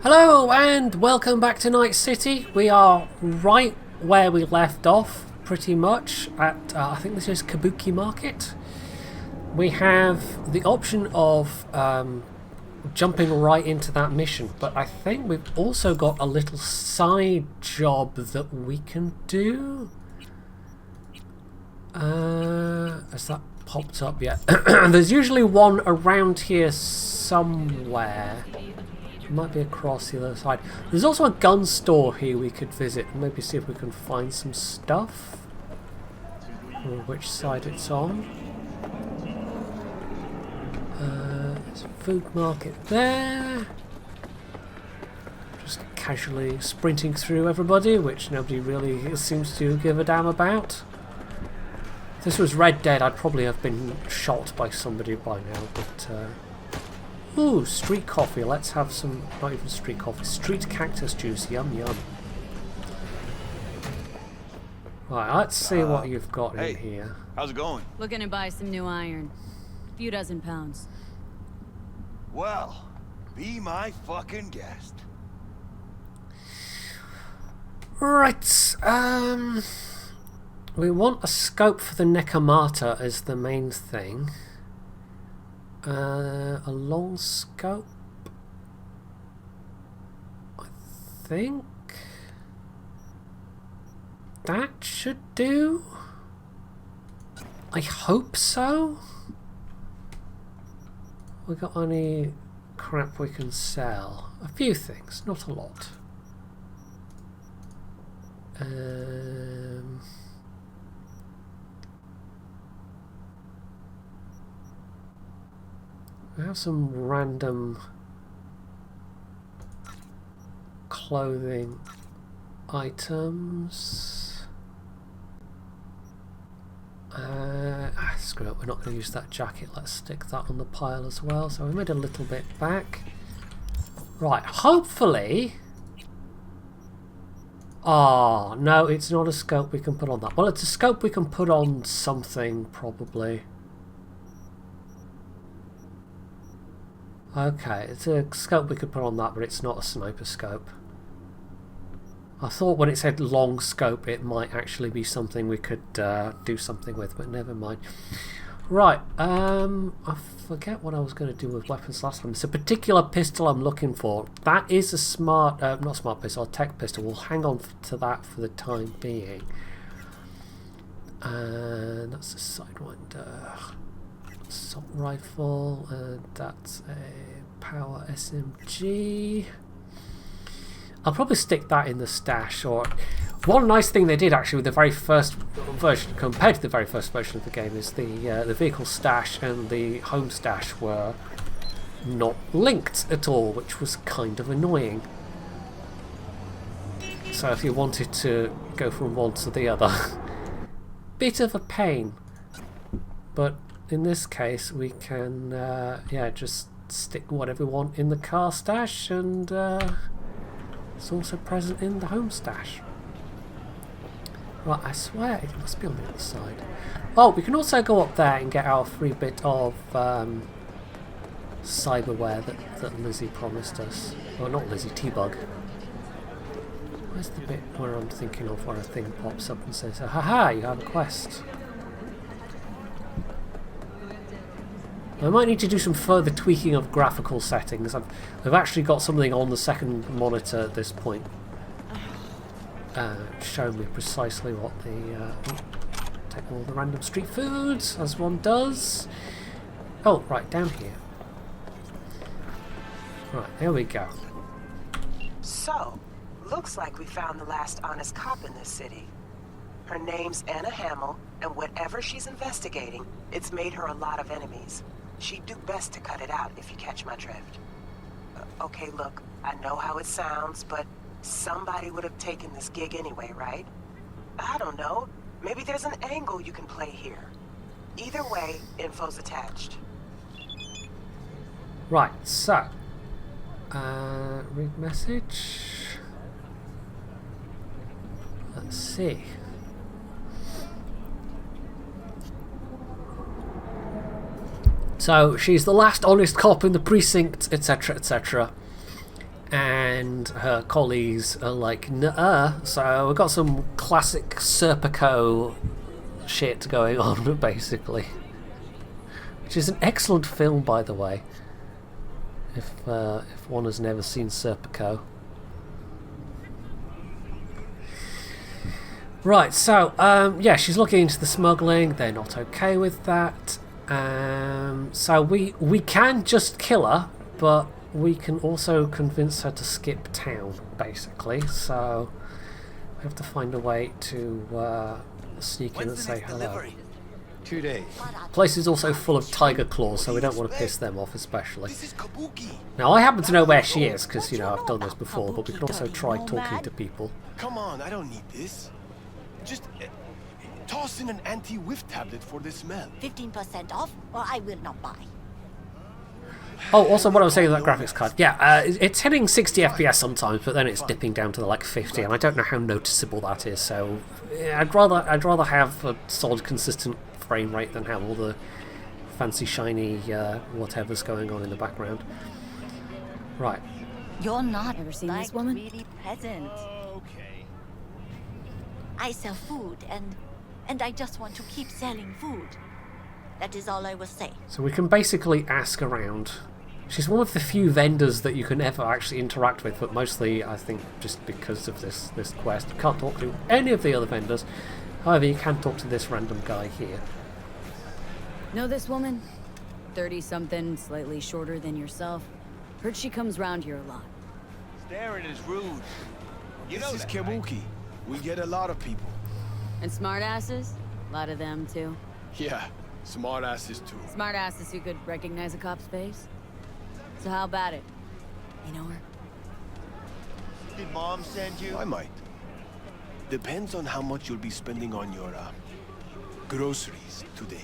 Hello and welcome back to Night City. We are right where we left off, pretty much, at, I think this is Kabuki Market. We have the option of jumping right into that mission, but I think we've also got a little side job that we can do. Has that popped up yet? There's usually one around here somewhere. It might be across the other side. There's also a gun store here we could visit and maybe see if we can find some stuff. Or which side it's on. There's a food market there. Just casually sprinting through everybody, which nobody really seems to give a damn about. If this was Red Dead, I'd probably have been shot by somebody by now, but ooh, street coffee. Let's have some, not even street coffee, street cactus juice. Yum yum. Right, let's see what you've got in here. How's it going? Looking to buy some new iron. Few dozen pounds. Well, be my fucking guest. Right, we want a scope for the Nekomata as the main thing. A long scope, I think that should do. I hope so. We got any crap we can sell? A few things, not a lot. We have some random clothing items. Screw it, we're not going to use that jacket. Let's stick that on the pile as well. So we made a little bit back. Right, hopefully... Oh, no, it's not a scope we can put on that. Well, it's a scope we can put on something, probably. Okay, it's a scope we could put on that, but it's not a sniper scope. I thought when it said long scope it might actually be something we could do something with, but never mind. Right, I forget what I was going to do with weapons last time. It's a particular pistol I'm looking for. That is a smart, not smart pistol, a tech pistol. We'll hang on to that for the time being. And that's a Sidewinder. Assault rifle, and that's a power SMG. I'll probably stick that in the stash. Or one nice thing they did actually with the very first version compared to the very first version of the game is the vehicle stash and the home stash were not linked at all, which was kind of annoying. So if you wanted to go from one to the other, bit of a pain, but in this case we can yeah, just stick whatever we want in the car stash, and it's also present in the home stash. Right, I swear it must be on the other side. Oh, we can also go up there and get our free bit of cyberware that Lizzie promised us. Well, not Lizzie, T-Bug. Where's the bit where I'm thinking of where a thing pops up and says, haha, you have a quest. I might need to do some further tweaking of graphical settings. I've actually got something on the second monitor at this point showing me precisely what the... take all the random street foods, as one does. Oh, right, down here. Right, there we go. So, looks like we found the last honest cop in this city. Her name's Anna Hamill, and whatever she's investigating, it's made her a lot of enemies. She'd do best to cut it out, if you catch my drift. Okay, look, I know how it sounds, but somebody would have taken this gig anyway, right? I don't know. Maybe there's an angle you can play here. Either way, info's attached. Right, so... read message... Let's see... So she's the last honest cop in the precinct, etc., etc. and her colleagues are like, nuh-uh. So we've got some classic Serpico shit going on, basically. Which is an excellent film, by the way. If one has never seen Serpico. Right, so, yeah, she's looking into the smuggling. They're not okay with that. So we can just kill her, but we can also convince her to skip town, basically. So we have to find a way to sneak in and say hello. 2 days. The place is also full of tiger claws, so we don't want to piss them off, especially. This is Kabuki. Now, I happen to know where she is, because, you know, I've done this before, but we can also try talking to people. Come on, I don't need this. Just toss in an anti-whiff tablet for the smell. 15% off, or I will not buy. Oh, also, what I was saying about graphics card. Yeah, it's hitting 60 FPS sometimes, but then it's dipping down to like 50, and I don't know how noticeable that is. So, yeah, I'd rather have a solid, consistent frame rate than have all the fancy, shiny whatever's going on in the background. Right. You're not Ever seen like this woman? really present. Okay. I sell food, and I just want to keep selling food. That is all I will say. So we can basically ask around. She's one of the few vendors that you can ever actually interact with, but mostly, I think, just because of this quest. You can't talk to any of the other vendors. However, you can talk to this random guy here. Know this woman? 30-something, slightly shorter than yourself. Heard she comes round here a lot. Staring is rude. You know This is that, right? Kabuki. We get a lot of people. And smartasses? A lot of them, too. Yeah, smart asses too. Smartasses who could recognize a cop's face. So how about it? You know her? Did Mom send you? I might. Depends on how much you'll be spending on your groceries today.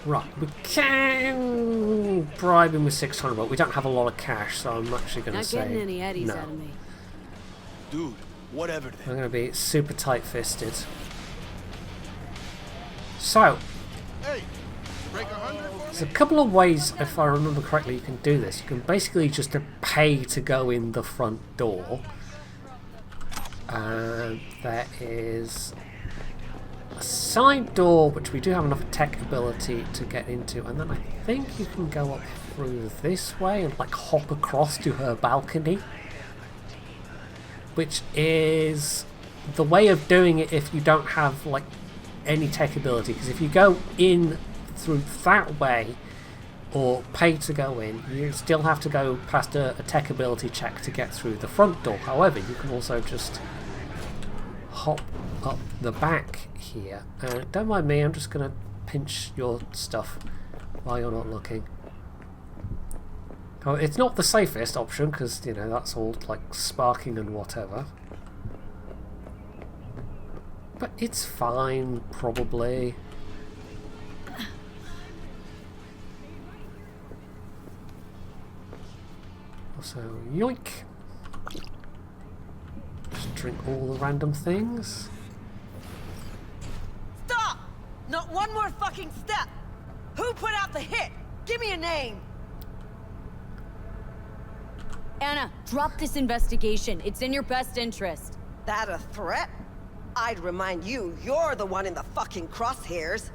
Right, we can bribe him with 600, but we don't have a lot of cash, so I'm actually going to Not say getting any eddies no. out of me. Dude, whatever I'm then. going to be super tight-fisted. So, Hey, break 100 for there's a couple of ways, if I remember correctly, you can do this. You can basically just pay to go in the front door. And there is a side door, which we do have enough tech ability to get into. And then I think you can go up through this way and like hop across to her balcony. Which is the way of doing it if you don't have like any tech ability. Because if you go in through that way or pay to go in, you still have to go past a tech ability check to get through the front door. However, you can also just hop up the back here. Don't mind me, I'm just going to pinch your stuff while you're not looking. Oh, it's not the safest option because, you know, that's all like sparking and whatever. But it's fine, probably. So, yoink. Just drink all the random things. Stop! Not one more fucking step! Who put out the hit? Give me a name! Anna, drop this investigation. It's in your best interest. That a threat? I'd remind you, you're the one in the fucking crosshairs.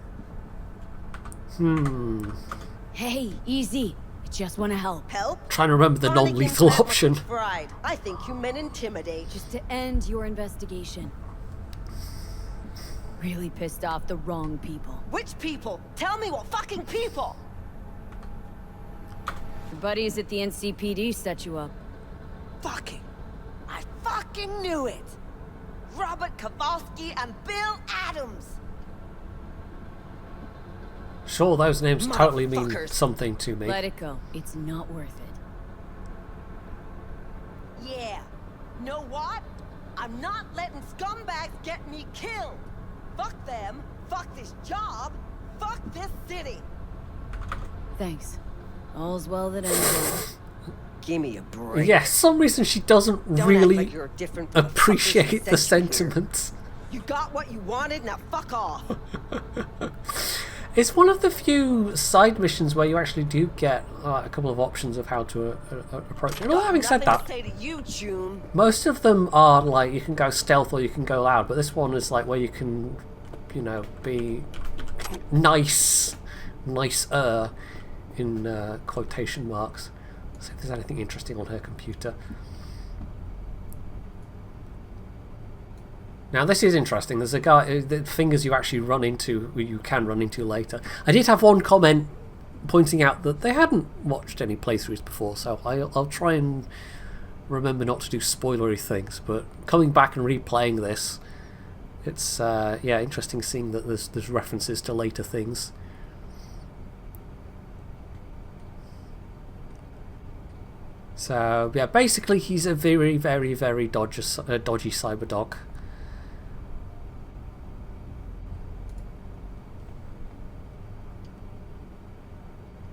Hey, easy. I just want to help. Help? Trying to remember the Fun against non-lethal that option. fucking Bride. I think you meant intimidate. Just to end your investigation. Really pissed off the wrong people. Which people? Tell me what fucking people! Your buddies at the NCPD set you up. Fucking. I fucking knew it! Robert Kowalski and Bill Adams! Sure, those names totally mean Motherfuckers. something to me. Let it go. It's not worth it. Yeah. Know what? I'm not letting scumbags get me killed! Fuck them, fuck this job, fuck this city! Thanks. All's well that ends well. Give me a break. Yeah, some reason she doesn't Don't act really like you're different from the fuckers who appreciate the sent you here. sentiments. You got what you wanted, now fuck off. It's one of the few side missions where you actually do get a couple of options of how to approach it. Although having said that, Nothing to say to you, June. most of them are like you can go stealth or you can go loud, but this one is like where you can, you know, be nicer in quotation marks. See if there's anything interesting on her computer. Now this is interesting. There's a guy, the fingers you actually run into, you can run into later. I did have one comment pointing out that they hadn't watched any playthroughs before, so I'll try and remember not to do spoilery things. But coming back and replaying this, it's yeah, interesting seeing that there's references to later things. So yeah, basically he's a very, very, very dodgy cyberdog.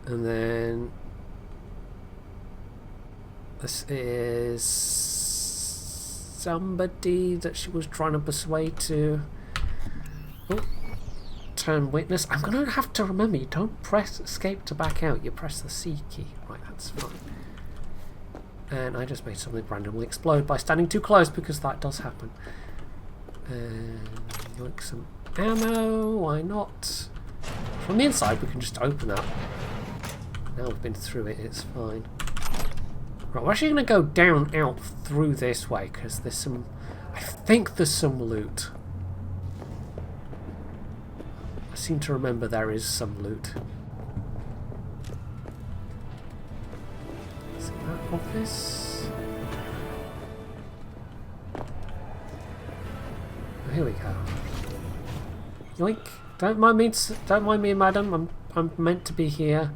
And then this is somebody that she was trying to persuade to turn witness. I'm going to have to remember, you don't press escape to back out, you press the C key. Right, that's fine. And I just made something randomly explode by standing too close, because that does happen. And like some ammo, why not? From the inside we can just open that. Now we've been through it, it's fine. Right, we're actually going to go down out through this way, because there's some... I think there's some loot. I seem to remember there is some loot. Is that office? Oh, here we go. Yoink! Don't mind me, madam. I'm meant to be here.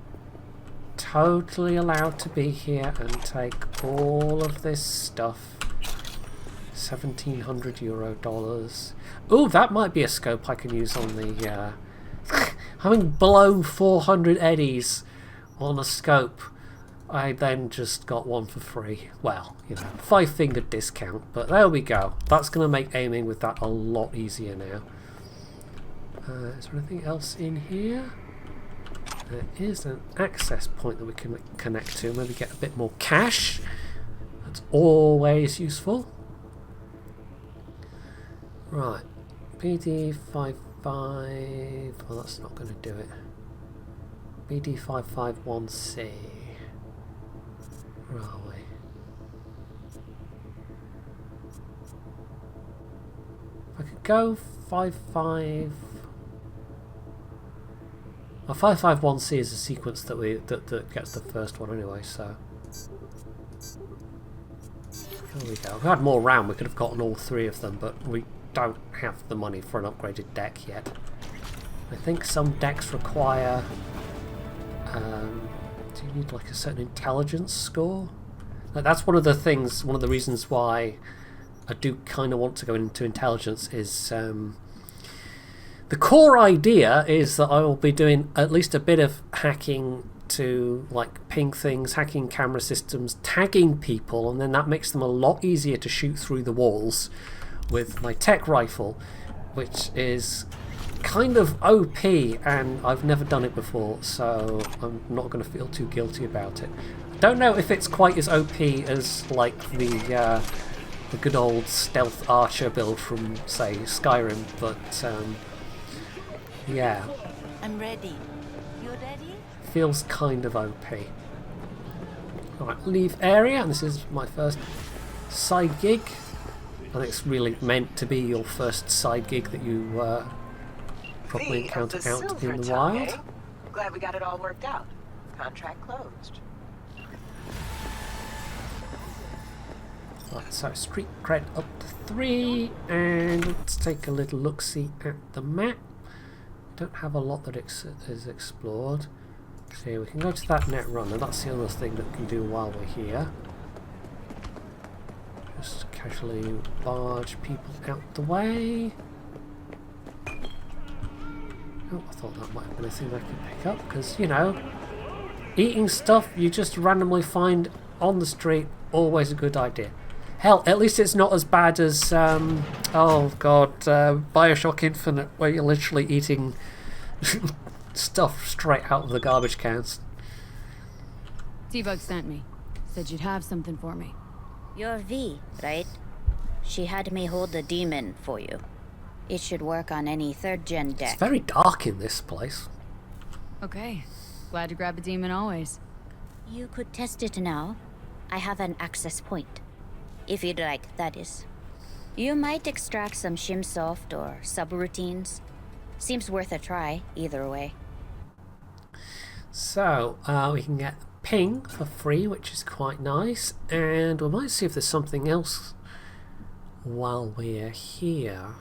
Totally allowed to be here and take all of this stuff. $1,700 Ooh, that might be a scope I can use on the having blown 400 eddies on a scope, I then just got one for free. Well, you know, 5-finger discount, but there we go. That's going to make aiming with that a lot easier now. Is there anything else in here? There is an access point that we can connect to, maybe get a bit more cash. That's always useful. Right, BD55, well that's not going to do it. BD551C. Where are we? If I could go 55... Well, 551C is a sequence that that gets the first one anyway, so there we go. If we had more RAM we could have gotten all three of them, but we don't have the money for an upgraded deck yet. I think some decks require do you need like a certain intelligence score? Like, that's one of the things, one of the reasons why I do kind of want to go into intelligence is the core idea is that I will be doing at least a bit of hacking to like ping things, hacking camera systems, tagging people, and then that makes them a lot easier to shoot through the walls with my tech rifle, which is kind of OP, and I've never done it before, so I'm not going to feel too guilty about it. I don't know if it's quite as OP as like the good old stealth archer build from, say, Skyrim, but yeah. I'm ready. You ready? Feels kind of OP. Alright, leave area, and this is my first side gig. I think it's really meant to be your first side gig that you probably encounter out in the wild. Glad we got it all worked out. Contract closed. Right, so street cred up to 3, and let's take a little look-see at the map. Don't have a lot that is explored. So we can go to that net runner. That's the other thing that we can do while we're here. Just casually barge people out the way. Oh, I thought that might have been a thing I could pick up, because, you know, eating stuff you just randomly find on the street, always a good idea. Hell, at least it's not as bad as, oh god, Bioshock Infinite, where you're literally eating stuff straight out of the garbage cans. T-Bug sent me. Said you'd have something for me. You're V, right? She had me hold the demon for you. It should work on any 3rd-gen deck. It's very dark in this place. Okay. Glad to grab a demon always. You could test it now. I have an access point. If you'd like, that is. You might extract some shimsoft or subroutines. Seems worth a try, either way. So, we can get ping for free, which is quite nice. And we might see if there's something else while we're here.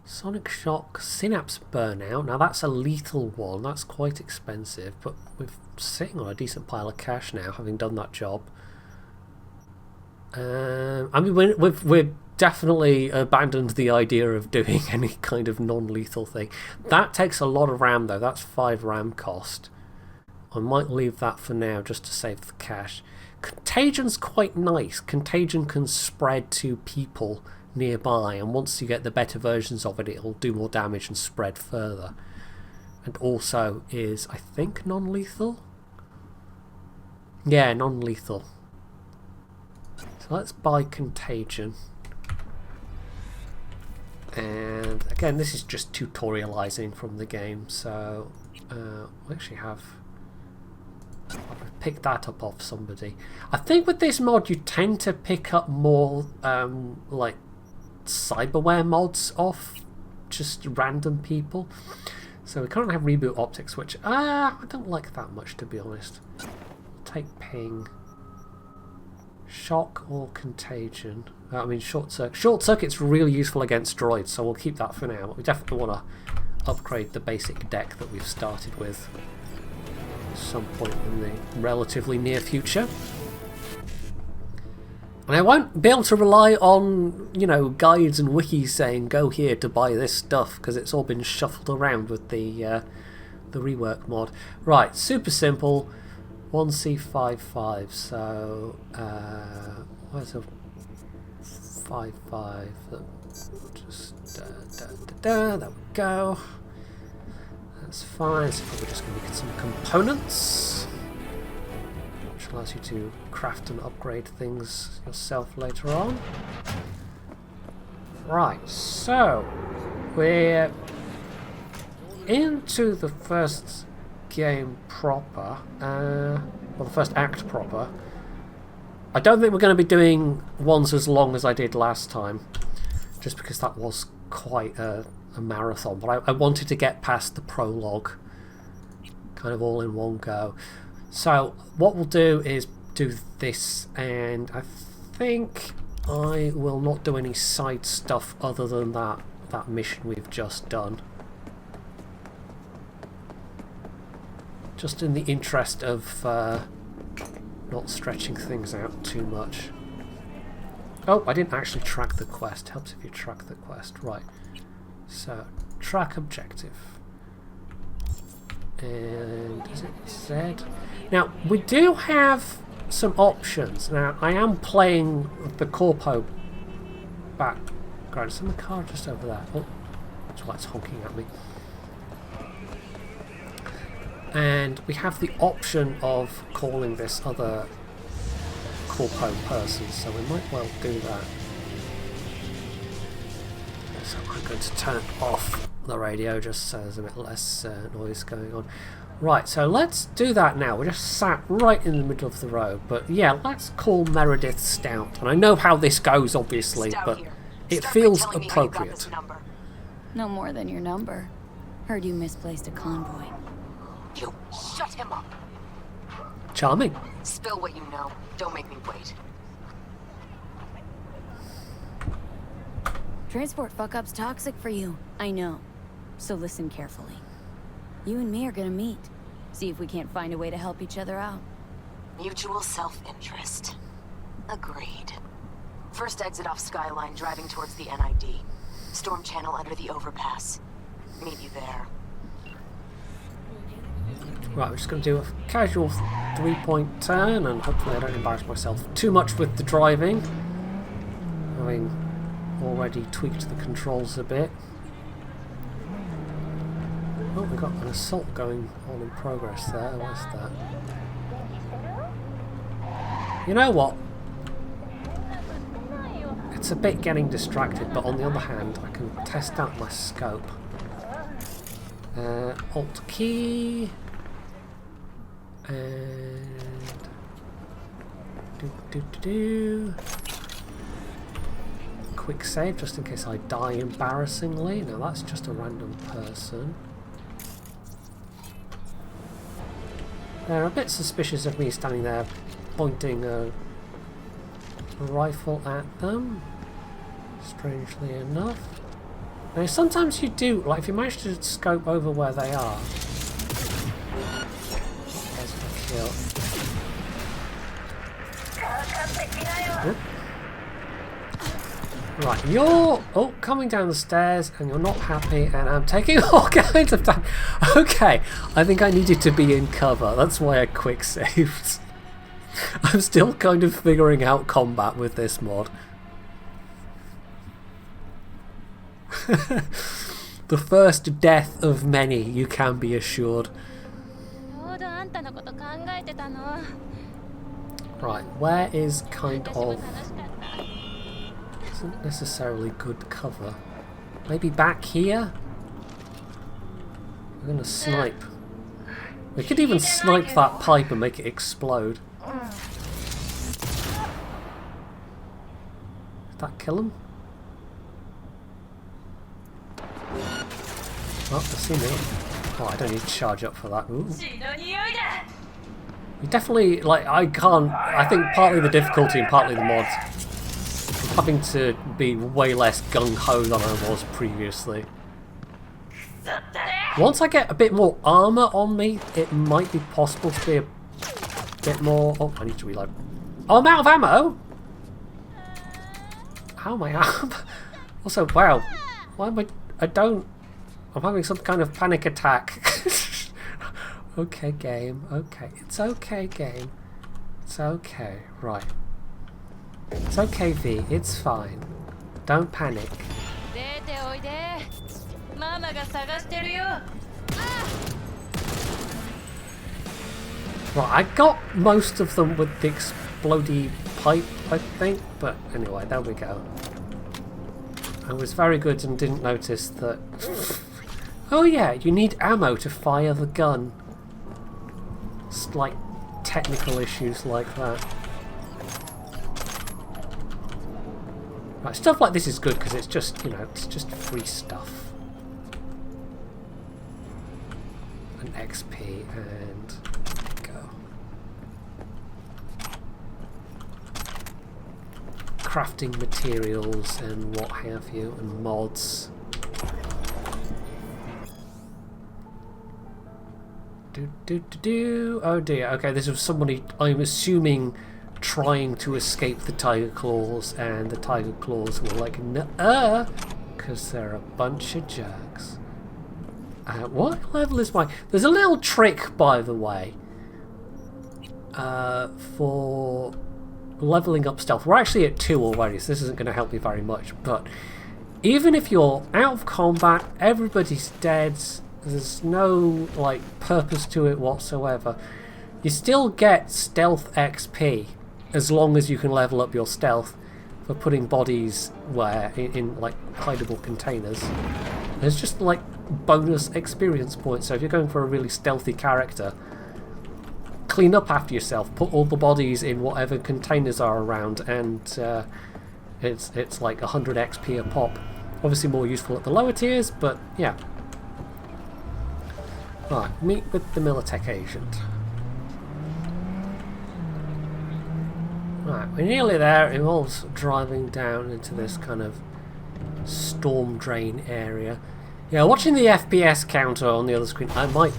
Sonic Shock, Synapse Burnout. Now that's a lethal one. That's quite expensive, but we're sitting on a decent pile of cash now, having done that job. I mean, we've definitely abandoned the idea of doing any kind of non-lethal thing. That takes a lot of RAM, though. That's 5 RAM cost. I might leave that for now, just to save the cash. Contagion's quite nice. Contagion can spread to people nearby, and once you get the better versions of it, it'll do more damage and spread further. And also is, I think, non-lethal? Yeah, non-lethal. So let's buy Contagion. And again, this is just tutorializing from the game, so we actually have... I've picked that up off somebody. I think with this mod you tend to pick up more like cyberware mods off just random people. So we currently have reboot optics, which I don't like that much, to be honest. Take ping. Shock or contagion. I mean short circuit. Short circuit's really useful against droids, so we'll keep that for now. But we definitely want to upgrade the basic deck that we've started with at some point in the relatively near future. And I won't be able to rely on, you know, guides and wikis saying go here to buy this stuff, because it's all been shuffled around with the rework mod. Right, super simple. 1C55. So where's a 5.5? Just there we go. That's fine. So probably just going to get some components, which allows you to craft and upgrade things yourself later on. Right, so we're into the first game proper, or the first act proper. I don't think we're going to be doing ones as long as I did last time, just because that was quite a marathon, but I wanted to get past the prologue kind of all in one go. So what we'll do is do this, and I think I will not do any side stuff other than that mission we've just done, just in the interest of not stretching things out too much. Oh, I didn't actually track the quest. Helps if you track the quest. Right. So, track objective. And is it Z? Now, we do have some options. Now, I am playing the Corpo background. Is there a car just over there? Oh, that's why it's honking at me. And we have the option of calling this other Corpo person, so we might well do that. So I'm going to turn off the radio just so there's a bit less noise going on. Right, so let's do that now. We're just sat right in the middle of the road, but yeah, let's call Meredith Stout. And I know how this goes, obviously, but it feels appropriate. No more than your number. Heard you misplaced a convoy. You shut him up. Charming. Spill what you know. Don't make me wait. Transport fuck-up's toxic for you. I know. So listen carefully. You and me are gonna meet. See if we can't find a way to help each other out. Mutual self-interest. Agreed. First exit off Skyline, driving towards the NID. Storm channel under the overpass. Meet you there. Right, we're just going to do a casual 3-point turn, and hopefully I don't embarrass myself too much with the driving, having already tweaked the controls a bit. Oh, we've got an assault going on in progress there. What's that? You know what? It's a bit getting distracted, but on the other hand, I can test out my scope. Alt key. And... Quick save, just in case I die embarrassingly. Now that's just a random person. They're a bit suspicious of me standing there pointing a rifle at them, strangely enough. Now sometimes you do, like if you manage to scope over where they are. There's the kill. Oop. Right, you're coming down the stairs and you're not happy and I'm taking all kinds of time. Okay, I think I needed to be in cover. That's why I quick saved. I'm still kind of figuring out combat with this mod. The first death of many, you can be assured. Right, where is kind of... isn't necessarily good cover. Maybe back here? We're gonna snipe. We could even snipe that pipe and make it explode. Did that kill him? Oh, they see me. Oh, I don't need to charge up for that. Ooh. You definitely, like, I think partly the difficulty and partly the mods. I'm having to be way less gung-ho than I was previously. Once I get a bit more armour on me, it might be possible to be a bit more... Oh, I need to reload. Oh, I'm out of ammo! How am I out? Also, wow. Why am I'm having some kind of panic attack. Okay, game. Okay. It's okay, game. It's okay. Right. It's okay, V. It's fine. Don't panic. Right, I got most of them with the explodey pipe, I think. But anyway, there we go. I was very good and didn't notice that... Oh yeah, you need ammo to fire the gun. It's like technical issues like that. Right, stuff like this is good because it's just, you know, it's just free stuff. An XP and go. Crafting materials and what have you, and mods. Oh dear, okay, this was somebody, I'm assuming, trying to escape the tiger claws, and the tiger claws were like, nuh-uh, because they're a bunch of jerks. What level is my... There's a little trick, by the way, for leveling up stealth. We're actually at 2 already, so this isn't going to help me very much, but even if you're out of combat, everybody's dead, there's no like purpose to it whatsoever, you still get stealth XP as long as you can level up your stealth for putting bodies where in like hideable containers. There's just like bonus experience points, so if you're going for a really stealthy character, clean up after yourself, put all the bodies in whatever containers are around, and it's like 100 XP a pop. Obviously more useful at the lower tiers, but yeah. Right, meet with the Militech agent. Right, we're nearly there. It involves driving down into this kind of storm drain area. Yeah, watching the FPS counter on the other screen, I might...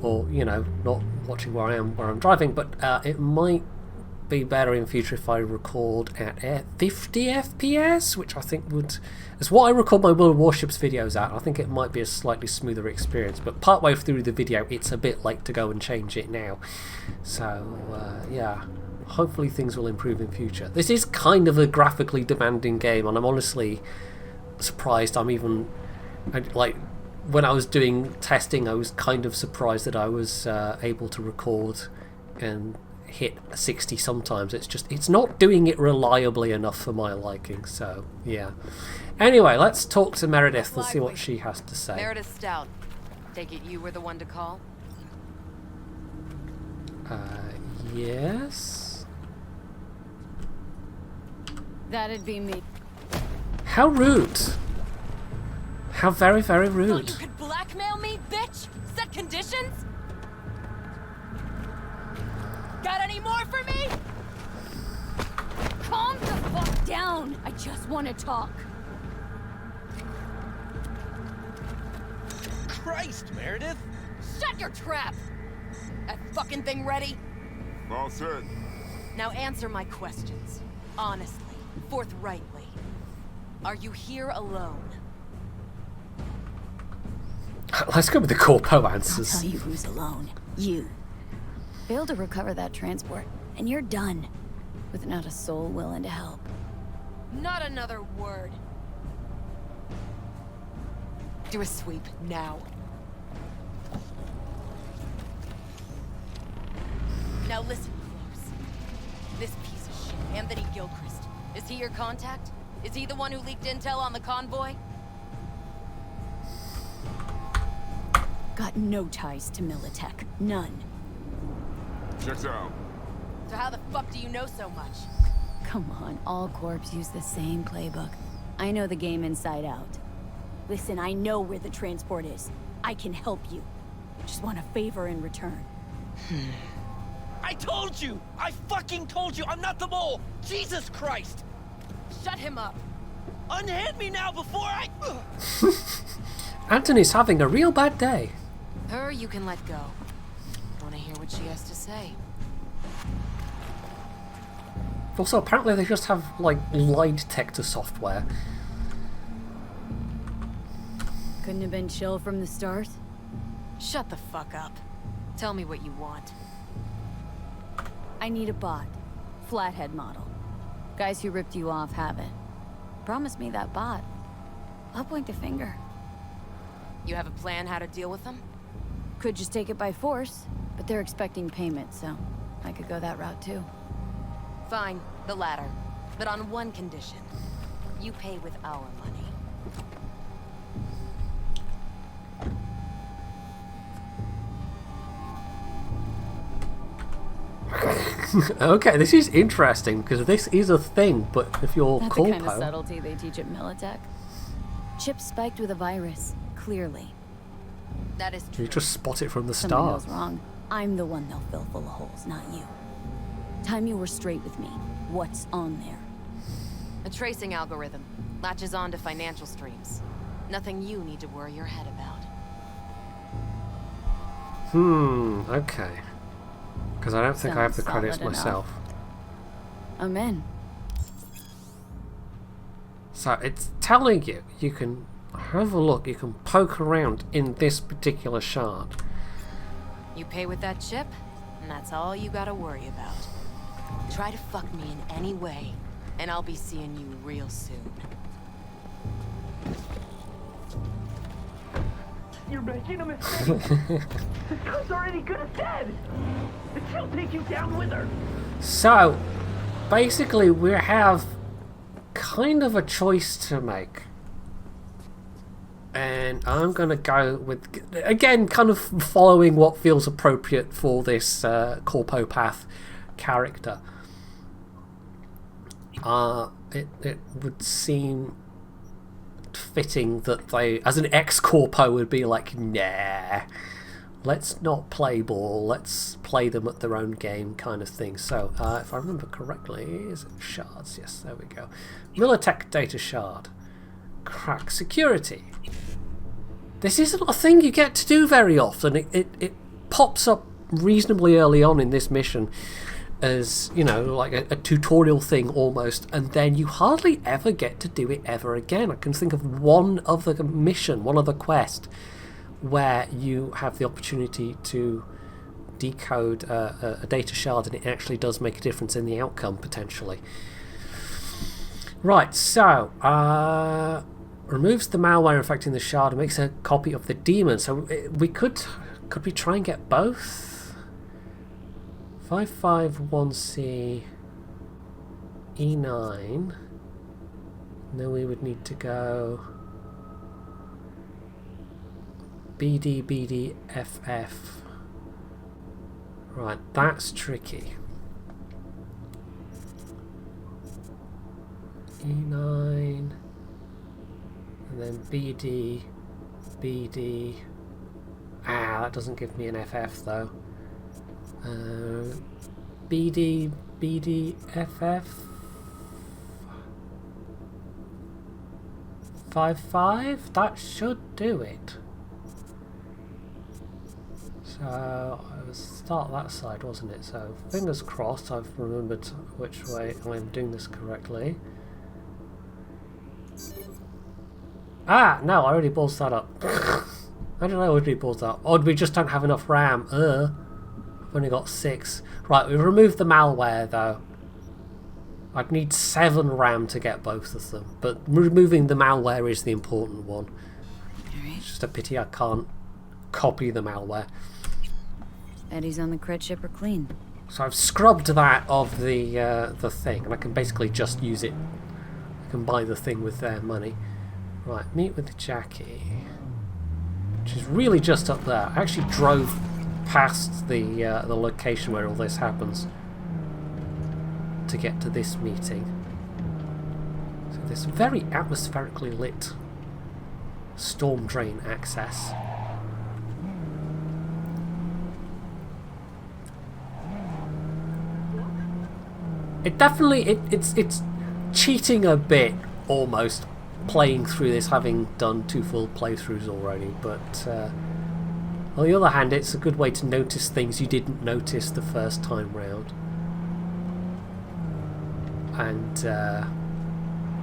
or, you know, not watching where I'm driving, but it might be better in future if I record at 50 FPS, which I think would... It's what I record my World Warships videos at. I think it might be a slightly smoother experience, but partway through the video it's a bit late to go and change it now. So, yeah, hopefully things will improve in future. This is kind of a graphically demanding game, and I'm honestly surprised I'm even... like, when I was doing testing, I was kind of surprised that I was able to record and hit 60 sometimes. It's not doing it reliably enough for my liking, so yeah. Anyway, let's talk to Meredith and see what she has to say. Meredith Stout. Take it you were the one to call? Yes? That'd be me. How rude. How very, very Thought rude. you could blackmail me, bitch? Set conditions? Got any more for me? Calm the fuck down. I just want to talk. Christ, Meredith! Shut your trap! That fucking thing ready? All set. Now answer my questions. Honestly, forthrightly. Are you here alone? Let's go with the corpo I'll answers. tell you who's alone. You. Fail to recover that transport, and you're done. With not a soul willing to help. Not another word. Do a sweep, now. Now listen close. This piece of shit, Anthony Gilchrist, is he your contact? Is he the one who leaked intel on the convoy? Got no ties to Militech. None. Checks out. So how the fuck do you know so much? Come on, all corps use the same playbook. I know the game inside out. Listen, I know where the transport is. I can help you. Just want a favor in return. I told you! I fucking told you! I'm not the mole! Jesus Christ! Shut him up. Unhand me now before I... Anthony's having a real bad day. Her you can let go. Wanna hear what she has to say? Also, apparently they just have, like, lie detector software. Couldn't have been chill from the start? Shut the fuck up. Tell me what you want. I need a bot. Flathead model. Guys who ripped you off have it. Promise me that bot. I'll point the finger. You have a plan how to deal with them? Could just take it by force, but they're expecting payment, so I could go that route too. Fine, the latter. But on one condition. You pay with our money. Okay, this is interesting, because this is a thing, but if you're That's the kind of corpo... subtlety they teach at Militech. Chip spiked with a virus, clearly. That is true. You just spot it from the Something start. goes wrong. I'm the one they'll fill full of holes, not you. Time you were straight with me. What's on there? A tracing algorithm. Latches on to financial streams. Nothing you need to worry your head about. Okay. Because I don't think I have the Sounds credits solid enough. myself. I'm in. So it's telling you, you can have a look, you can poke around in this particular shard. You pay with that chip, and that's all you gotta worry about. Try to fuck me in any way, and I'll be seeing you real soon. You're making a mistake. This cunt's already good as dead. And she'll take you down with her. So, basically we have kind of a choice to make. And I'm going to go with, again, kind of following what feels appropriate for this Corpopath character. It would seem fitting that they, as an ex-corpo, would be like, nah, let's not play ball, let's play them at their own game kind of thing. So, if I remember correctly, is it shards? Yes, there we go. Militech data shard. Crack security. This isn't a thing you get to do very often. It pops up reasonably early on in this mission as, you know, like a tutorial thing almost, and then you hardly ever get to do it ever again. I can think of one other mission, one other quest, where you have the opportunity to decode a data shard, and it actually does make a difference in the outcome, potentially. Right, so, Removes the malware infecting the shard and makes a copy of the demon. So we could we try and get both? 551C E9. Then we would need to go BDBDFF. Right, that's tricky. E9 and then BD. That doesn't give me an FF though. BDFF 55. That should do it. So I was start that side, wasn't it? So fingers crossed I've remembered which way I'm doing this correctly. No, I already ballsed that up. I don't know, I already ballsed that up. Or we just don't have enough RAM. I've only got 6. Right, we've removed the malware though. I'd need 7 RAM to get both of them. But removing the malware is the important one. It's just a pity I can't copy the malware. Eddie's on the cred ship are clean. So I've scrubbed that of the thing, and I can basically just use it. I can buy the thing with their money. Right, meet with Jackie, which is really just up there. I actually drove past the location where all this happens to get to this meeting. So this very atmospherically lit storm drain access. It definitely it's cheating a bit almost, playing through this having done 2 full playthroughs already, but on the other hand it's a good way to notice things you didn't notice the first time round and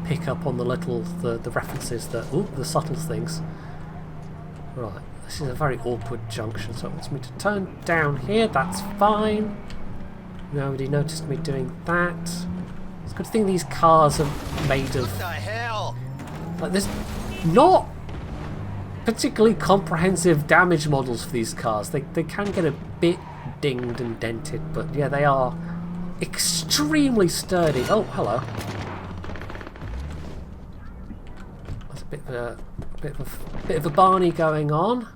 pick up on the little the references that the subtle things. Right, this is a very awkward junction, so it wants me to turn down here. That's fine. Nobody noticed me doing that. It's a good thing these cars are made of... What the hell? Like, there's not particularly comprehensive damage models for these cars. They can get a bit dinged and dented, but yeah, they are extremely sturdy. Oh, hello. That's a bit of a Barney going on.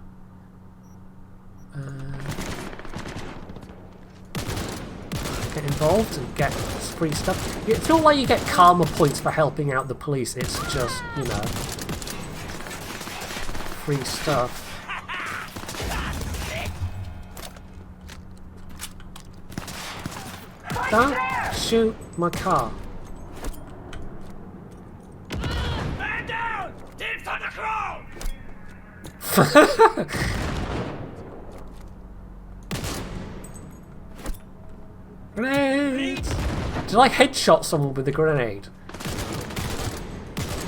Get involved and get free stuff. It's not like you get karma points for helping out the police, it's just, you know, free stuff. Don't shoot my car. Man down! Team Thundercrow! Grenades! Did I headshot someone with a grenade?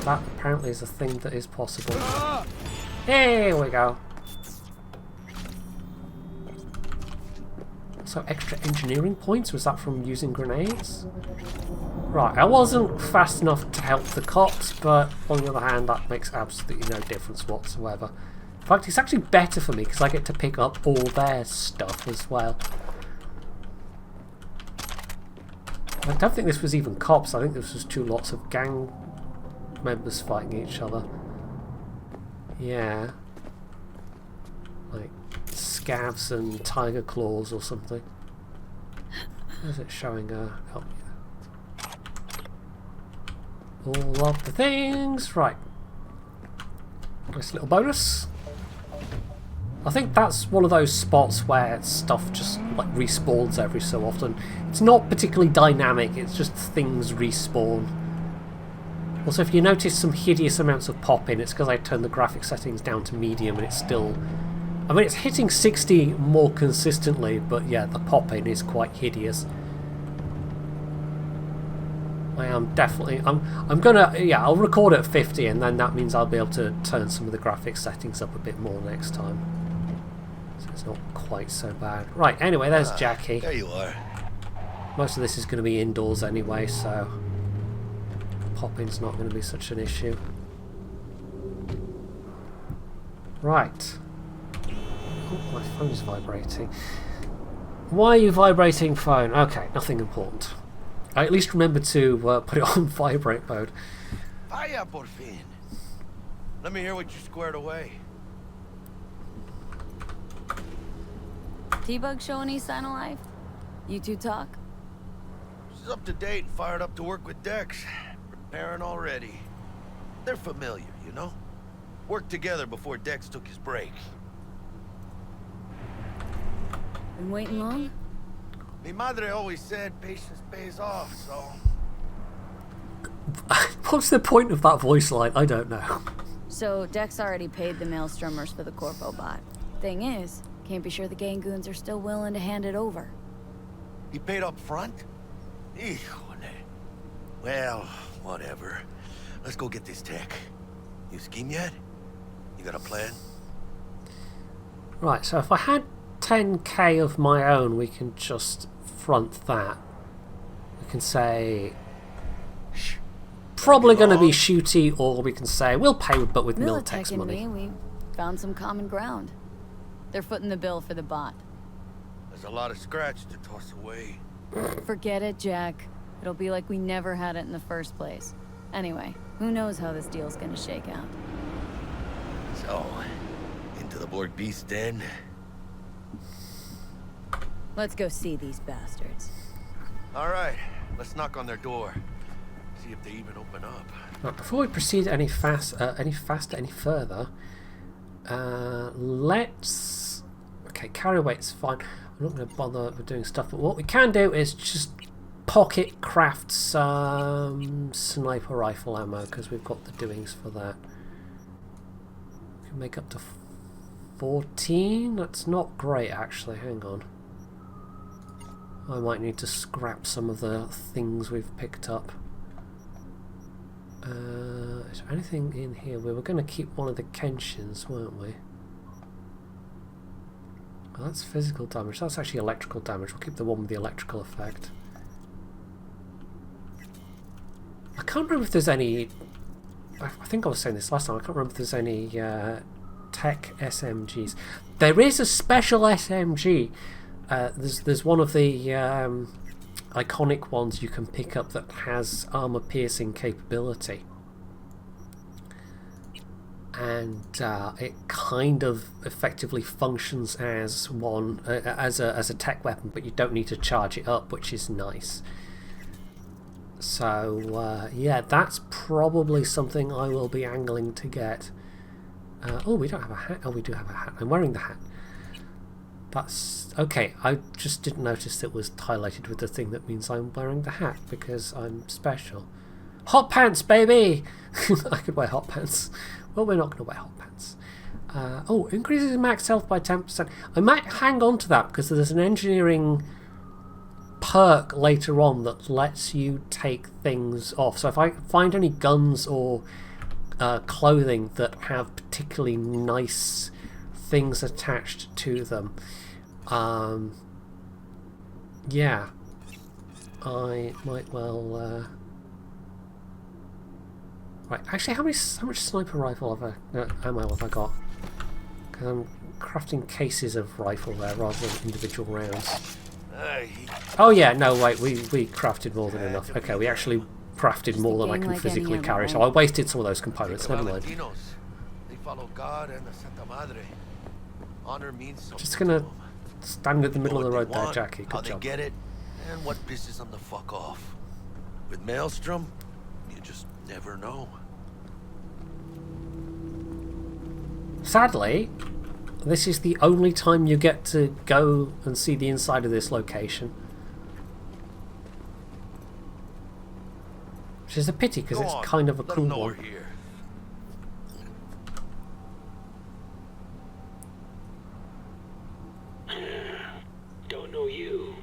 That apparently is a thing that is possible. Here we go. So extra engineering points? Was that from using grenades? Right, I wasn't fast enough to help the cops, but on the other hand that makes absolutely no difference whatsoever. In fact, it's actually better for me because I get to pick up all their stuff as well. I don't think this was even cops. I think this was 2 lots of gang members fighting each other. Yeah. Like scavs and tiger claws or something. Where's it showing? Oh, yeah. All of the things. Right. Nice little bonus. I think that's one of those spots where stuff just like respawns every so often. It's not particularly dynamic, it's just things respawn. Also, if you notice some hideous amounts of pop-in, it's because I turned the graphic settings down to medium and it's still... I mean, it's hitting 60 more consistently, but yeah, the pop-in is quite hideous. I am definitely... I'm gonna... Yeah, I'll record at 50 and then that means I'll be able to turn some of the graphic settings up a bit more next time. So it's not quite so bad. Right, anyway, there's Jackie. There you are. Most of this is going to be indoors anyway, so pop-in's not going to be such an issue. Right. Oh, my phone's vibrating. Why are you vibrating, phone? Okay, nothing important. I at least remember to put it on vibrate mode. Vaya por fin. Let me hear what you squared away. T-Bug show any sign of life? You two talk? She's up to date and fired up to work with Dex. Preparing already. They're familiar, you know? Worked together before Dex took his break. Been waiting long? Mi madre always said patience pays off, so... What's the point of that voice line? I don't know. So, Dex already paid the Maelstromers for the Corpo bot. Thing is, can't be sure the gang goons are still willing to hand it over. He paid up front? Híjole. Well, whatever. Let's go get this tech. You scheme yet? You got a plan? Right, so if I had 10k of my own, we can just front that. We can say... Shh. Probably going to be shooty, or we can say we'll pay, but with Militech's and money. we found some common ground. They're footing the bill for the bot. There's a lot of scratch to toss away. Forget it, Jack. It'll be like we never had it in the first place. Anyway, who knows how this deal's gonna shake out. So, into the Borg Beast Den? Let's go see these bastards. All right, let's knock on their door. See if they even open up. Right, before we proceed any further, let's... Okay, carry weight's fine. I'm not going to bother with doing stuff, but what we can do is just pocket craft some sniper rifle ammo, because we've got the doings for that. We can make up to 14. That's not great, actually. Hang on. I might need to scrap some of the things we've picked up. Is there anything in here? We were going to keep one of the Kenshins, weren't we? Well, that's physical damage. That's actually electrical damage. We'll keep the one with the electrical effect. I can't remember if there's any... I think I was saying this last time. I can't remember if there's any tech SMGs. There is a special SMG. There's one of the iconic ones you can pick up that has armor-piercing capability. And it kind of effectively functions as one as a tech weapon, but you don't need to charge it up, which is nice. So yeah, that's probably something I will be angling to get. Oh, we don't have a hat. Oh, we do have a hat. I'm wearing the hat. That's okay. I just didn't notice it was highlighted with the thing that means I'm wearing the hat because I'm special. Hot pants, baby! I could wear hot pants. Well, we're not going to wear hot pants. Oh, increases max health by 10%. I might hang on to that because there's an engineering perk later on that lets you take things off. So if I find any guns or clothing that have particularly nice things attached to them, yeah, I might well... Right, actually, how much sniper rifle have ammo have I got? Because I'm crafting cases of rifle there rather than individual rounds. Oh yeah, no wait, we crafted more than enough. Okay, we actually crafted more than I can physically carry, so I wasted some of those components. Never mind. They follow God and the Santa Madre. Honor means Just gonna stand in the middle of the road there, Jackie. How Good they job. get it, and what pisses them the fuck off. With Maelstrom, you just never know. Sadly, this is the only time you get to go and see the inside of this location. Which is a pity because it's kind of a cool one. Here. Don't know you.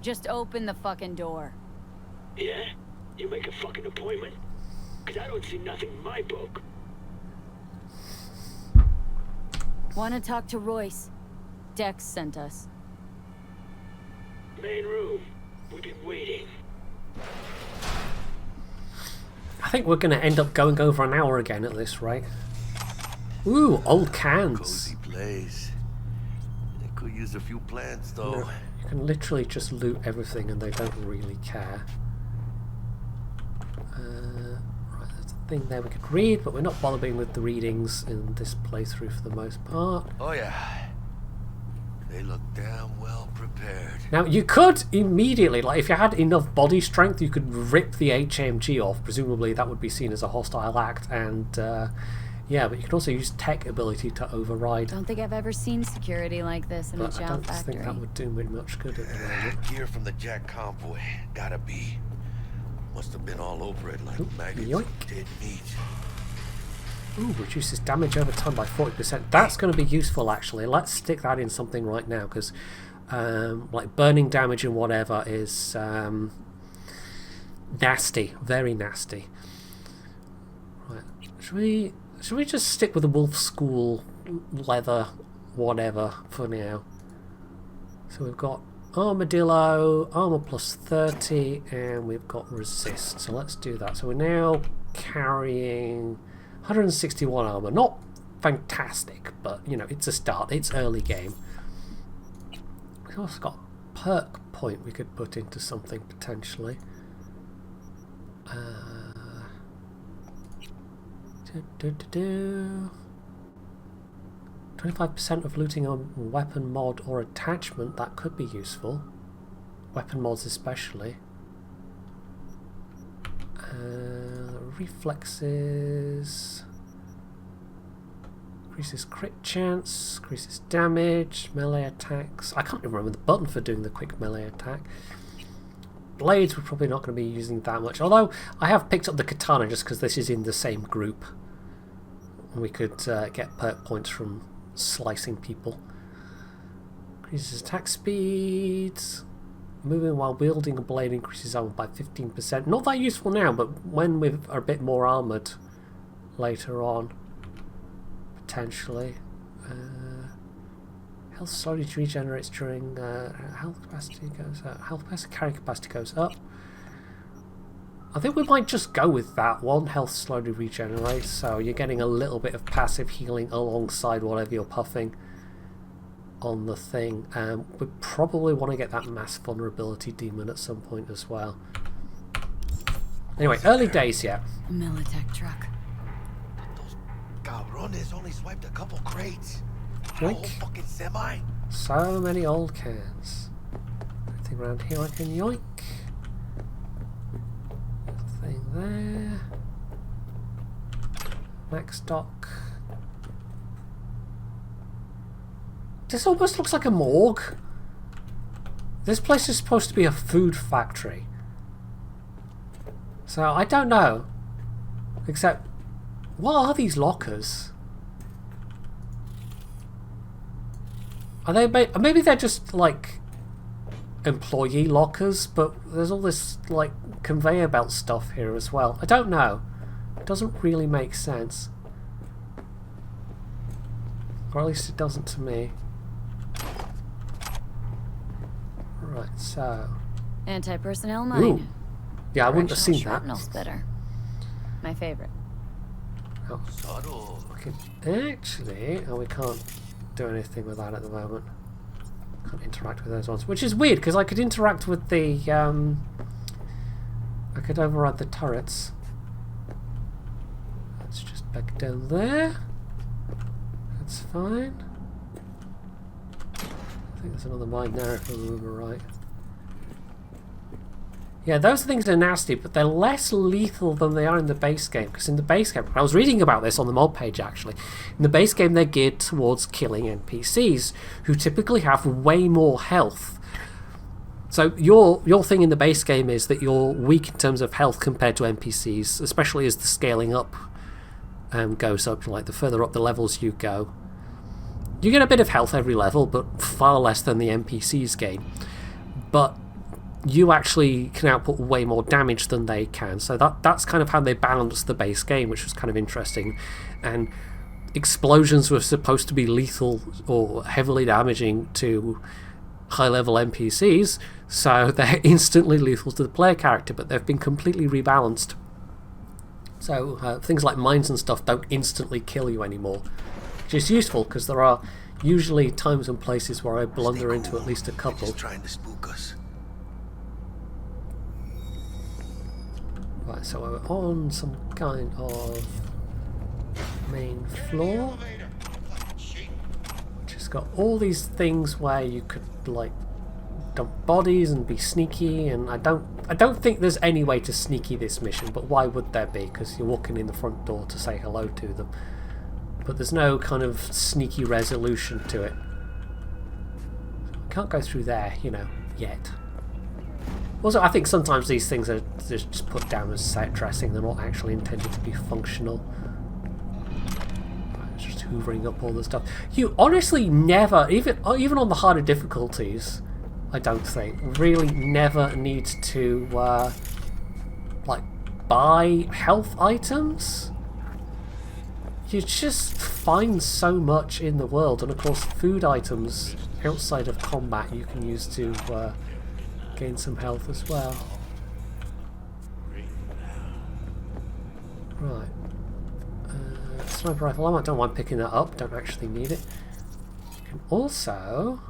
Just open the fucking door. Yeah? You make a fucking appointment? Because I don't see nothing in my book. Want to talk to Royce? Dex sent us. Main room. We've been waiting. I think we're going to end up going over an hour again at this rate. Ooh, old cans. Cozy place. They could use a few plants, though. No, you can literally just loot everything and they don't really care. Right, there's a thing there we could read, but we're not bothering with the readings in this playthrough for the most part. Oh yeah. They look damn well prepared. Now, you could immediately, like, if you had enough body strength, you could rip the HMG off. Presumably that would be seen as a hostile act, and yeah, but you can also use tech ability to override. Don't think I've ever seen security like this in a But I chow don't factory. think that would do me much good at the moment. Gear from the Jack convoy. Gotta be. Must have been all over it like maggots yoink. of dead meat. Ooh, reduces damage over time by 40%. That's going to be useful, actually. Let's stick that in something right now, because like burning damage and whatever is nasty, very nasty. Right, should we just stick with the Wolf School leather, whatever, for now? So we've got Armadillo, armor plus 30, and we've got resist. So let's do that. So we're now carrying 161 armor. Not fantastic, but you know, it's a start. It's early game. We've also got a perk point we could put into something potentially. 25% of looting a weapon mod or attachment, that could be useful. Weapon mods especially. Reflexes. Increases crit chance, increases damage, melee attacks. I can't even remember the button for doing the quick melee attack. Blades, we're probably not going to be using that much. Although, I have picked up the katana just because this is in the same group. And we could get perk points from slicing people. Increases attack speed. Moving while wielding a blade increases armor by 15%. Not that useful now, but when we are a bit more armoured later on, potentially. Health slowly regenerates during health capacity goes up. Health capacity, carry capacity goes up. I think we might just go with that one. Health slowly regenerates, so you're getting a little bit of passive healing alongside whatever you're puffing on the thing. We probably want to get that mass vulnerability demon at some point as well. Anyway, early days yet. Militech truck. Those cabrones only swiped a couple crates. A Yoink. whole fucking semi. So many old cans. Anything around here I can yoink? Thing there. Max stock. This almost looks like a morgue. This place is supposed to be a food factory. So I don't know. Except, what are these lockers? Are they maybe they're just like employee lockers, but there's all this like conveyor belt stuff here as well. I don't know. It doesn't really make sense. Or at least it doesn't to me. Right, so Anti-personnel mine. ooh. Yeah, I wouldn't have seen Correctional that. shrapnel spitter. My favorite. Oh, Subtle. okay. Actually, oh, we can't do anything with that at the moment. Can't interact with those ones, which is weird because I could interact with the I could override the turrets. Let's just back down there. That's fine. I think there's another mine there if I remember right. Yeah, those things are nasty, but they're less lethal than they are in the base game. Because in the base game, I was reading about this on the mod page actually. In the base game, they're geared towards killing NPCs, who typically have way more health. So your thing in the base game is that you're weak in terms of health compared to NPCs, especially as the scaling up goes up. Like the further up the levels you go, you get a bit of health every level, but far less than the NPCs gain. But you actually can output way more damage than they can. So that's kind of how they balanced the base game, which was kind of interesting. And explosions were supposed to be lethal or heavily damaging to high-level NPCs, so they're instantly lethal to the player character, but they've been completely rebalanced So things like mines and stuff don't instantly kill you anymore, which is useful because there are usually times and places where I blunder into at least a couple. Just trying to spook us. Right, so we're on some kind of main floor, which has got all these things where you could like dump bodies and be sneaky, and I don't think there's any way to sneaky this mission, but why would there be? Because you're walking in the front door to say hello to them. But there's no kind of sneaky resolution to it. Can't go through there, you know, yet. Also, I think sometimes these things are just put down as set dressing. They're not actually intended to be functional. Right, just hoovering up all the stuff. You honestly never, even on the harder difficulties, I don't think, really never need to like buy health items. You just find so much in the world, and of course food items outside of combat you can use to gain some health as well. Right. Sniper rifle ammo, I don't mind picking that up, don't actually need it. You can also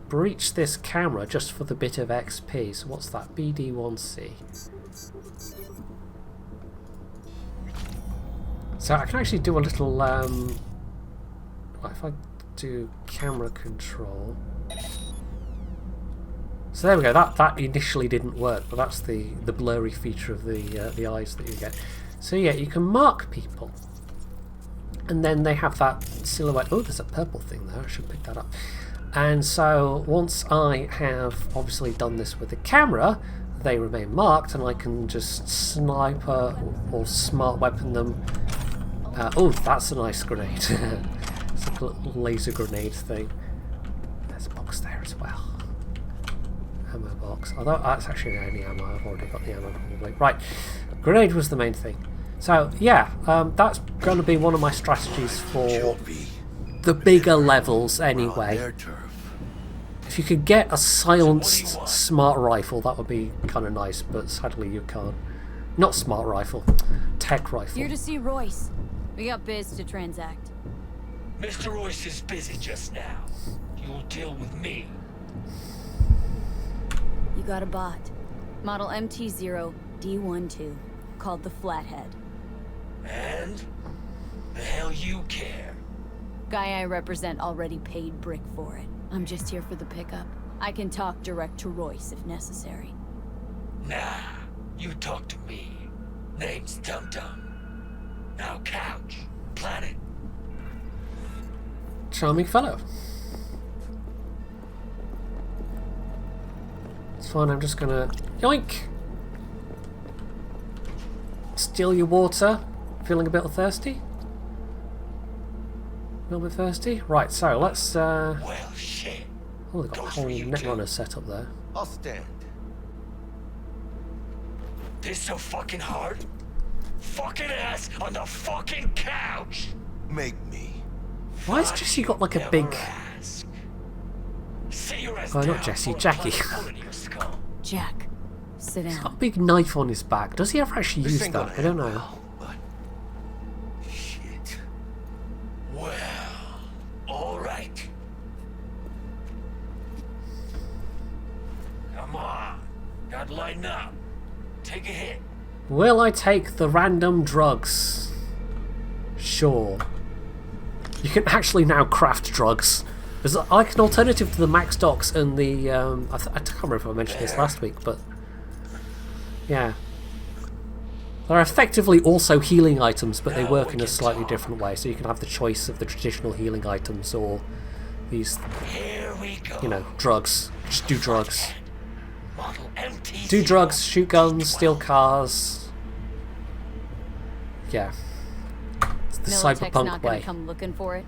breach this camera just for the bit of XP. So what's that? BD1C. So I can actually do a little if I do camera control. So there we go. That initially didn't work, but that's the blurry feature of the eyes that you get. So yeah, you can mark people, and then they have that silhouette. Oh, there's a purple thing there. I should pick that up. And so once I have obviously done this with the camera, they remain marked, and I can just sniper or smart weapon them. Oh, that's a nice grenade. It's like a little laser grenade thing. There's a box there as well. Ammo box. Although that's actually the only ammo. I've already got the ammo probably. Right, grenade was the main thing. So yeah, that's going to be one of my strategies for the bigger levels anyway. If you could get a silenced smart rifle, that would be kind of nice, but sadly you can't. Not smart rifle, tech rifle. Here to see Royce. We got biz to transact. Mr. Royce is busy just now. You'll deal with me. You got a bot. Model MT0D12, called the Flathead. And? The hell you care? Guy I represent already paid Brick for it. I'm just here for the pickup. I can talk direct to Royce if necessary. Nah, you talk to me. Name's Dum Dum. Now couch, planet. Charming fellow. It's fine, I'm just gonna yoink! Steal your water. Feeling a bit thirsty? A little bit thirsty? Right, so let's Well, shit. oh, they've got a whole netrunner set up there. I'll stand. This so fucking hard? Fucking ass on the fucking couch! Make me. Why has Jesse got like a big... Oh, not Jesse, Jackie. Jack, sit He's got a down. big knife on his back. Does he ever actually use that? I don't know. Shit. Well, alright. Come on. Gotta lighten up. Take a hit. Will I take the random drugs? Sure. You can actually now craft drugs. There's like an alternative to the Max Docs and the... I can't remember if I mentioned this last week, but... Yeah. They're effectively also healing items, but they work in a slightly different way. So you can have the choice of the traditional healing items or these, you know, drugs. Just do drugs. Do drugs, shoot guns, steal cars. Yeah. It's the Militech's cyberpunk not gonna way. come looking for it.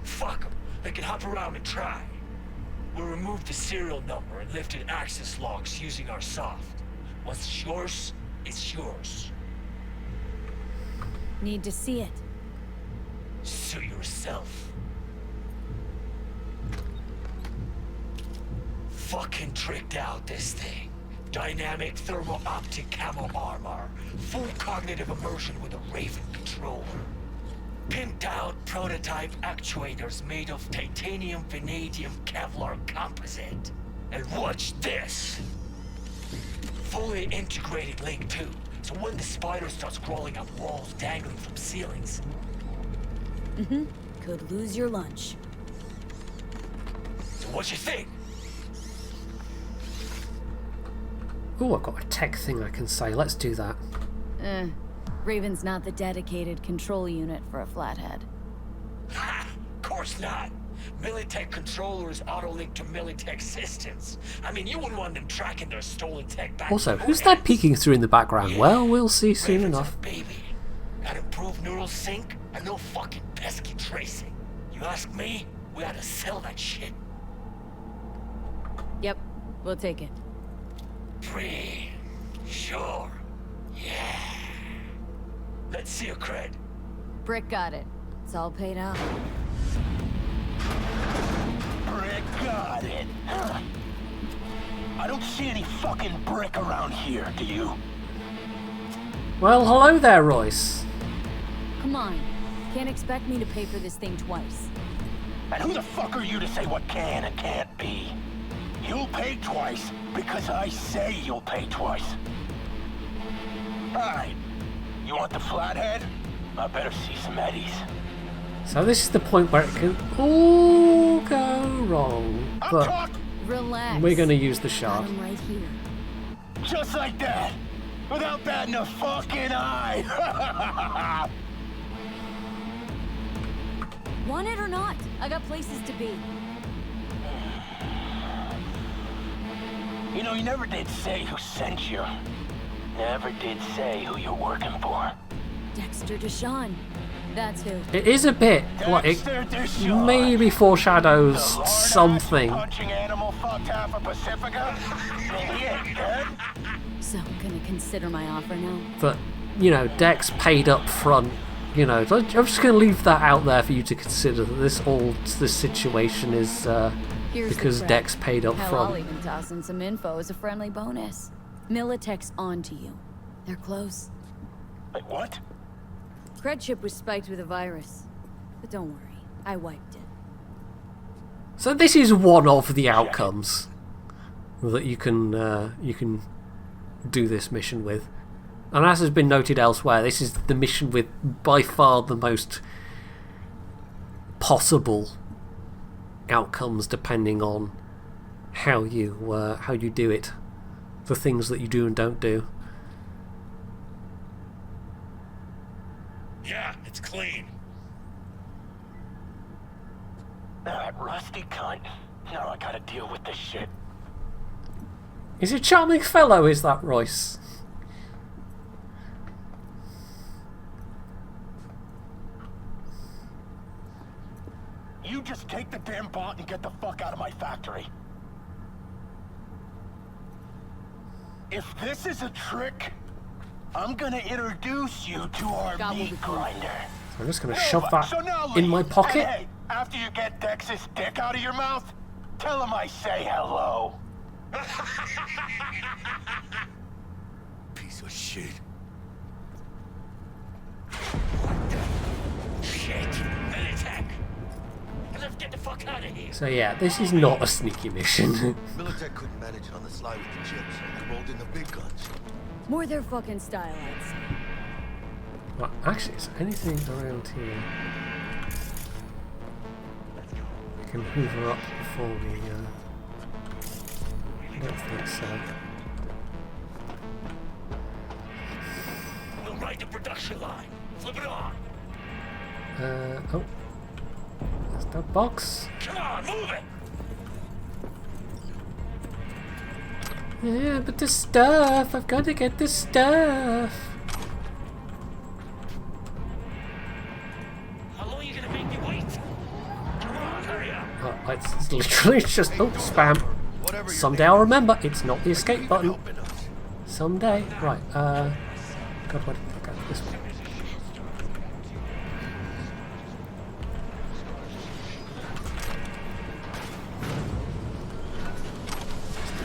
Fuck 'em. They can hop around and try. We'll remove the serial number and lifted access logs using our soft. What's yours, it's yours. Need to see it. Sue yourself. Fucking tricked out this thing. Dynamic thermo-optic camo armor. Full cognitive immersion with a Raven controller. Pimped out prototype actuators made of titanium, vanadium, Kevlar composite. And watch this. Fully integrated link too. So when the spider starts crawling up walls dangling from ceilings. Could lose your lunch. So what you think? Oh, I've got a tech thing I can say. Let's do that. Raven's not the dedicated control unit for a Flathead. Ha! Of course not. Militech controllers auto-link to Militech systems. I mean, you wouldn't want them tracking their stolen tech back. Also, who's that peeking through in the background? Yeah. Well, we'll see soon Raven's enough. a baby. Got improved neural sync and no fucking pesky tracing. You ask me, we ought to sell that shit. Yep, we'll take it. Free. Sure. Yeah. Let's see your cred. Brick got it. It's all paid out. Brick got it. I don't see any fucking brick around here, do you? Well, hello there, Royce. Come on. Can't expect me to pay for this thing twice. And who the fuck are you to say what can and can't be? You'll pay twice because I say you'll pay twice. Alright. You want the Flathead? I better see some eddies. So this is the point where it can all go wrong. But Relax. we're going to use the shard. Got him right here. Just like that. Without batting a fucking eye. Want it or not? I got places to be. You know, you never did say who sent you. Never did say who you're working for. Dexter Deshawn. That's who. It is a bit like it maybe foreshadows something. Punching animal fucked half of Pacifica. He ain't dead. So I'm gonna consider my offer now. But, you know, Dex paid up front. You know, I'm just going to leave that out there for you to consider. That this situation is because Dex paid up Hell, I'll front. even toss in some info as a friendly bonus. Militech's on to you. They're close. Wait, what? Cred chip was spiked with a virus. But don't worry, I wiped it. So this is one of the outcomes that you can do this mission with. And as has been noted elsewhere, this is the mission with by far the most possible outcomes, depending on how you do it, the things that you do and don't do. Yeah, it's clean. That rusty cunt. Now I gotta deal with this shit. He's a charming fellow, is that Royce? You just take the damn bot and get the fuck out of my factory. If this is a trick, I'm gonna introduce you to our meat grinder. So I'm just gonna shove that in my pocket. Hey, after you get Dex's dick out of your mouth, tell him I say hello. Piece of shit. Shit. Militech. Let's get the fuck out of here. So yeah, this is not a sneaky mission. Militech couldn't manage it on the slide with the chips. They rolled in the big guns. More their fucking style, I'd say. Well, actually, is there anything around here I can hoover up before we... I don't think so. We'll ride the production line. Flip it on. Oh. There's that box. Come on, move it. Yeah, but the stuff. I've got to get the stuff. How long are you gonna make me wait? Come on, hurry up. Oh, it's literally just spam. Someday I'll remember. It's not the escape button. Someday. Right. God, what? Okay, this way.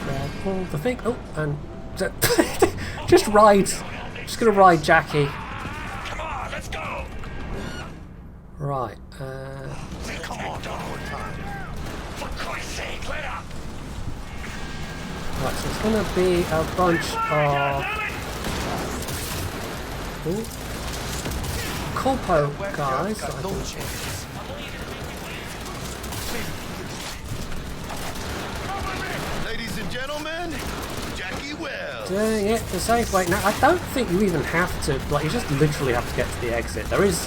Grab all the thing. Oh, and Just ride. Just gonna ride Jackie. Come on, let's go. Right. Come on, one more time. For Christ's sake, let up. Right, so it's gonna be a bunch of corpo guys. That I think. Ladies and gentlemen, Jackie Wells. Doing it the safe way. Now, I don't think you even have to, like, you just literally have to get to the exit. There is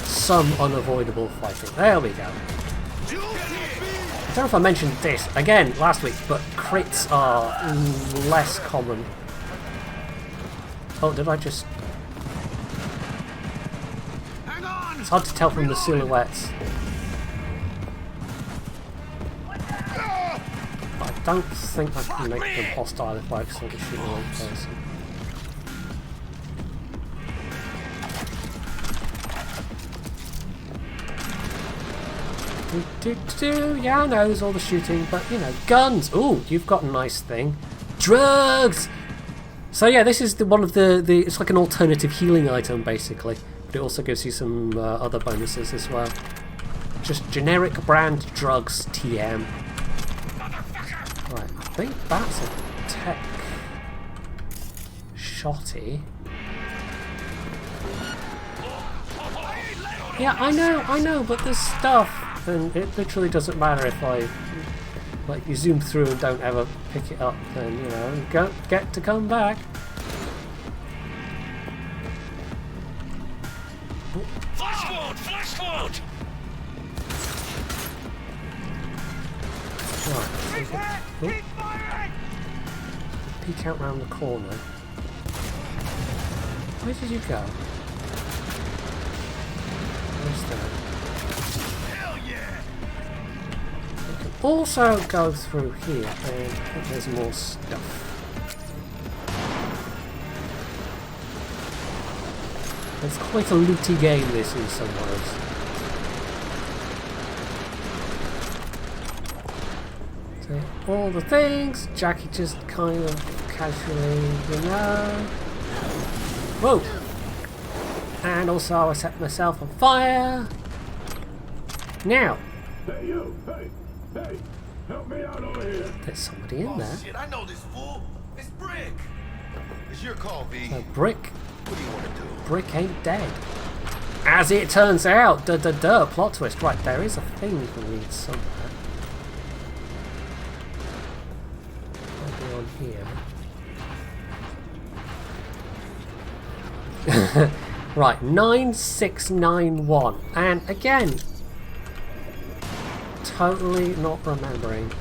some unavoidable fighting. There we go. I don't know if I mentioned this, again, last week, but crits are less common. Oh, did I just... Hang on. It's hard to tell from the silhouettes. I don't think I can make them hostile if I accidentally shoot the wrong person. Yeah, I know there's all the shooting, but you know, guns! Ooh, you've got a nice thing. Drugs! So yeah, this is one of the it's like an alternative healing item basically, but it also gives you some other bonuses as well. Just generic brand drugs, TM. Right, I think that's a tech shotty. Yeah, I know, but there's stuff, and it literally doesn't matter if I, like, you zoom through and don't ever pick it up, then, you know, get to come back. Flash wound! Flash wound! Right, so peek out round the corner. Where did you go? Where's that? Hell yeah! You can also go through here, and I think there's more stuff. It's quite a looty game, this, in some ways. All the things, Jackie just kind of casually, you know. Whoa! And also I set myself on fire. Now! Hey, you! Hey! Help me out over here! There's somebody in there. Shit, I know this fool. It's Brick. It's your call, V. So Brick. What do you want to do? Brick ain't dead. As it turns out. Plot twist. Right, there is a thing for me somewhere. Maybe on here. Right, 9691. And again, totally not remembering. We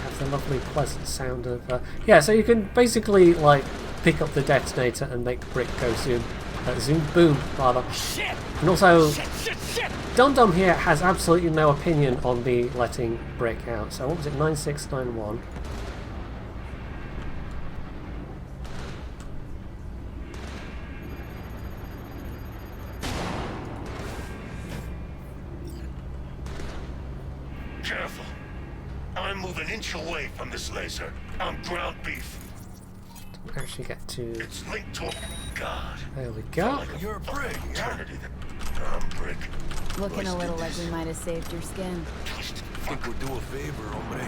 have the lovely pleasant sound of... yeah, so you can basically, like, pick up the detonator and make Brick go zoom. Boom, rather. Shit! And also, Shit! Dum Dum here has absolutely no opinion on me letting Brick out. So what was it, 9691? Careful. I'm moving an inch away from this laser. I'm ground beef. Don't actually get to... It's linked to... God. There we go. You're a Brick, yeah? I'm Brick. Looking a little like we might have saved your skin. Think we'll do a favor, hombre.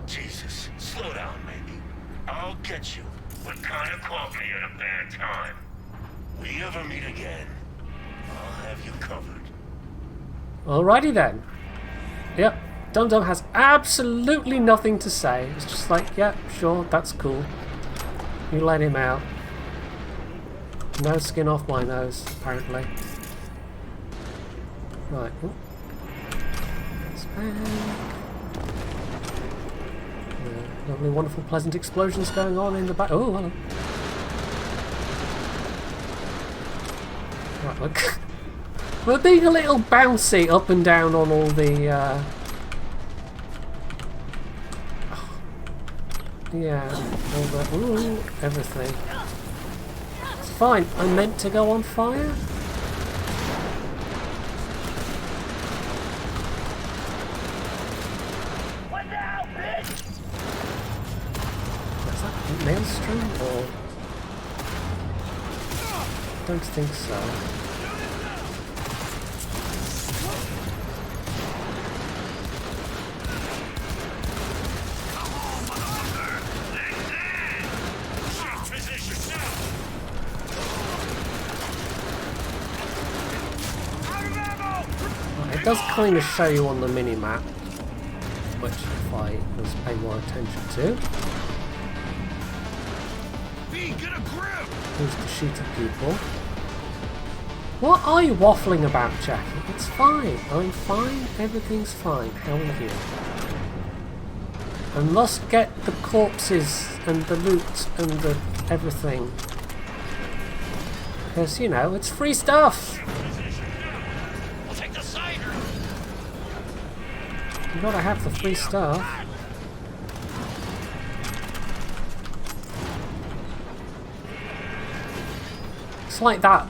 Jesus, slow down, maybe. I'll get you, but kind of caught me at a bad time. We ever meet again, I'll have you covered. Alrighty then. Yep. Dum Dum has absolutely nothing to say. It's just like, yeah, sure, that's cool. You let him out. No skin off my nose, apparently. Right. Ooh. That's back. Lovely, wonderful, pleasant explosions going on in the back. Oh, hello. Right, look. We're being a little bouncy up and down on all the, yeah, all the, ooh, everything. It's fine, I meant to go on fire. Maelstrom, or... Don't think so. It does kind of show you on the mini-map, which if I was paying more attention to. Who's to shoot at people. What are you waffling about, Jackie? It's fine. I'm fine. Everything's fine. How are you? I must get the corpses and the loot and the everything. Because, you know, it's free stuff! You gotta have the free stuff. It's like that,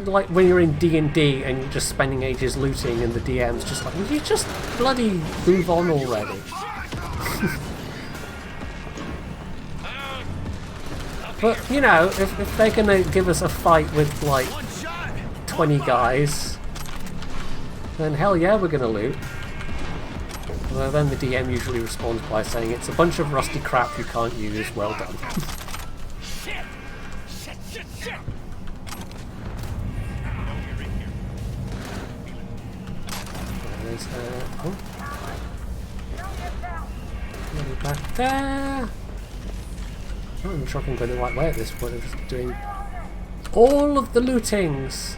like when you're in D&D and you're just spending ages looting and the DM's just like, will you just bloody move on already? But, you know, if they're gonna give us a fight with like 20 guys, then hell yeah, we're gonna loot. Although then the DM usually responds by saying it's a bunch of rusty crap you can't use, well done. There's oh. Back there. Oh, I'm not sure if I'm going the right way at this point. I'm just doing all of the lootings.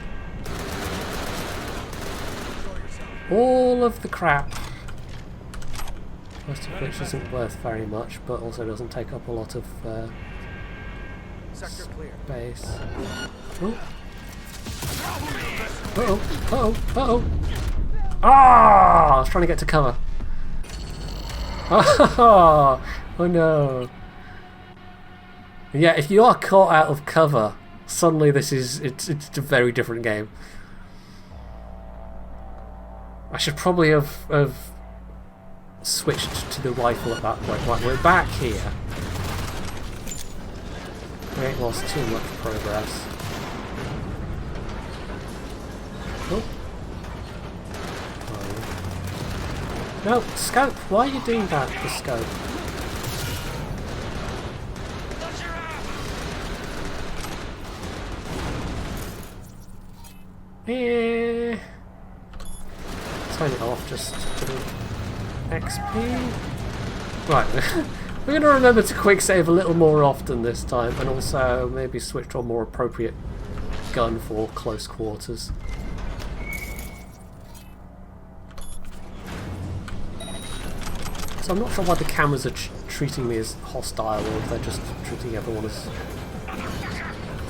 All of the crap. Most of which isn't worth very much, but also doesn't take up a lot of space. Oh. Uh-oh, uh-oh, uh-oh! Ah! I was trying to get to cover. Oh no. Yeah, if you are caught out of cover, suddenly it's a very different game. I should probably have switched to the rifle at that point. Right, we're back here. We ain't lost too much progress. Oh. No, scope! Why are you doing that, the scope? Yeah. Turn it off just to do XP. Right, we're going to remember to quick save a little more often this time, and also maybe switch to a more appropriate gun for close quarters. So I'm not sure why the cameras are treating me as hostile, or if they're just treating everyone as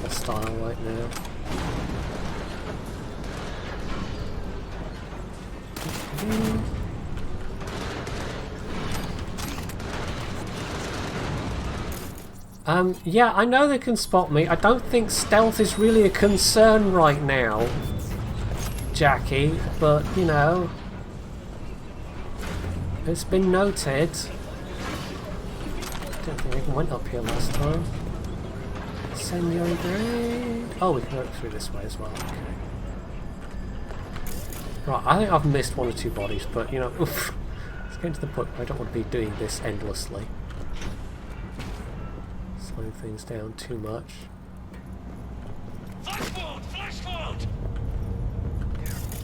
hostile right now. Yeah, I know they can spot me. I don't think stealth is really a concern right now, Jackie, but, you know, it's been noted. I don't think I even went up here last time. Senor Grade. Oh, we can go through this way as well. Okay. Right, I think I've missed one or two bodies, but, you know, oof, it's getting to the point where I don't want to be doing this endlessly. Slowing things down too much.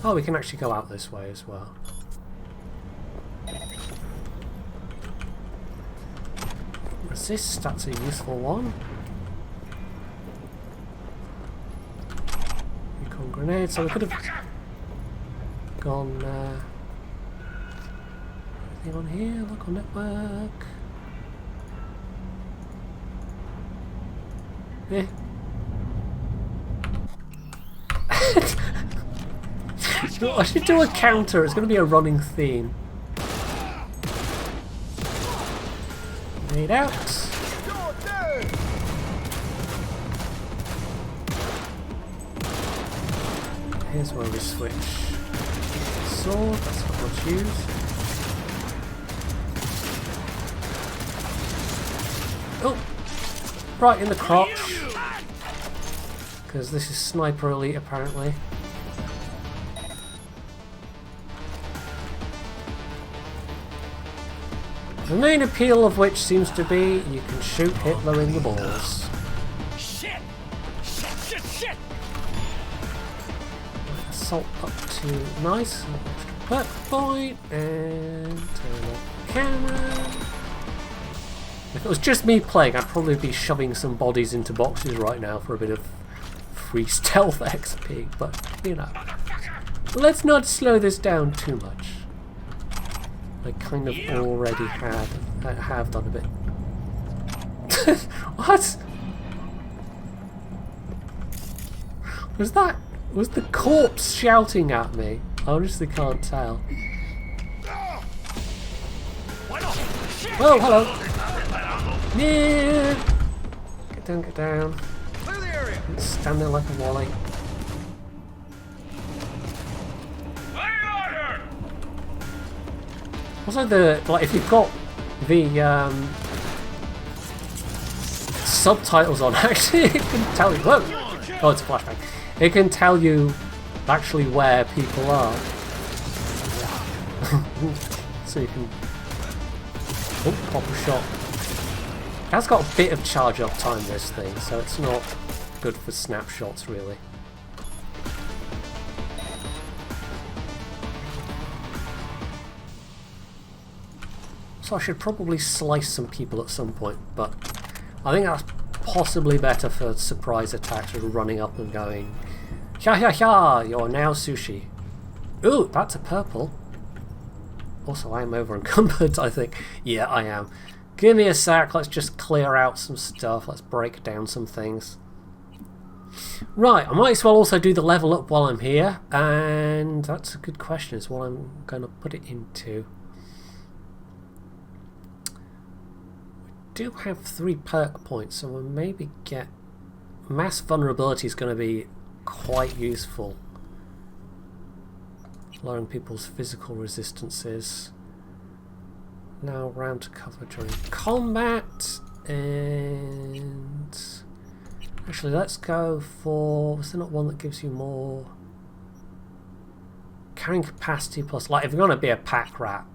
Oh, we can actually go out this way as well. Resist, that's a useful one. Recon grenade, so we could have gone anything on here? Local network. Eh. I should do a counter, it's going to be a running theme. Grenade out. Here's where we switch sword, that's what we'll choose. Oh! right in the crotch. Because this is Sniper Elite, apparently. The main appeal of which seems to be you can shoot Hitler in the balls. Shit! Shit, shit, shit! Assault up to nice. Perk point and turn off the camera. If it was just me playing, I'd probably be shoving some bodies into boxes right now for a bit of free stealth XP, but you know. Let's not slow this down too much. I kind of already have done a bit. What? Was the corpse shouting at me? I honestly can't tell. Oh, hello. Yeah. Get down, get down. Stand there like a wally. Also, if you've got the subtitles on, actually, it can tell you. Whoa! Oh, it's a flashbang. It can tell you actually where people are, so you can pop a shot. It has got a bit of charge up time, this thing, so it's not good for snapshots, really. So I should probably slice some people at some point, but I think that's possibly better for surprise attacks, with running up and going, "Ha ha ha! You're now sushi." Ooh, that's a purple. Also, I am over encumbered, I think. Yeah, I am. Give me a sec, let's just clear out some stuff, let's break down some things. Right, I might as well also do the level up while I'm here, and that's a good question, is what I'm going to put it into. We do have 3 perk points, so we'll maybe get... Mass vulnerability is going to be quite useful. Lowering people's physical resistances. Now round to cover during combat, and actually let's go for, was there not one that gives you more carrying capacity plus, like if you're going to be a pack rat,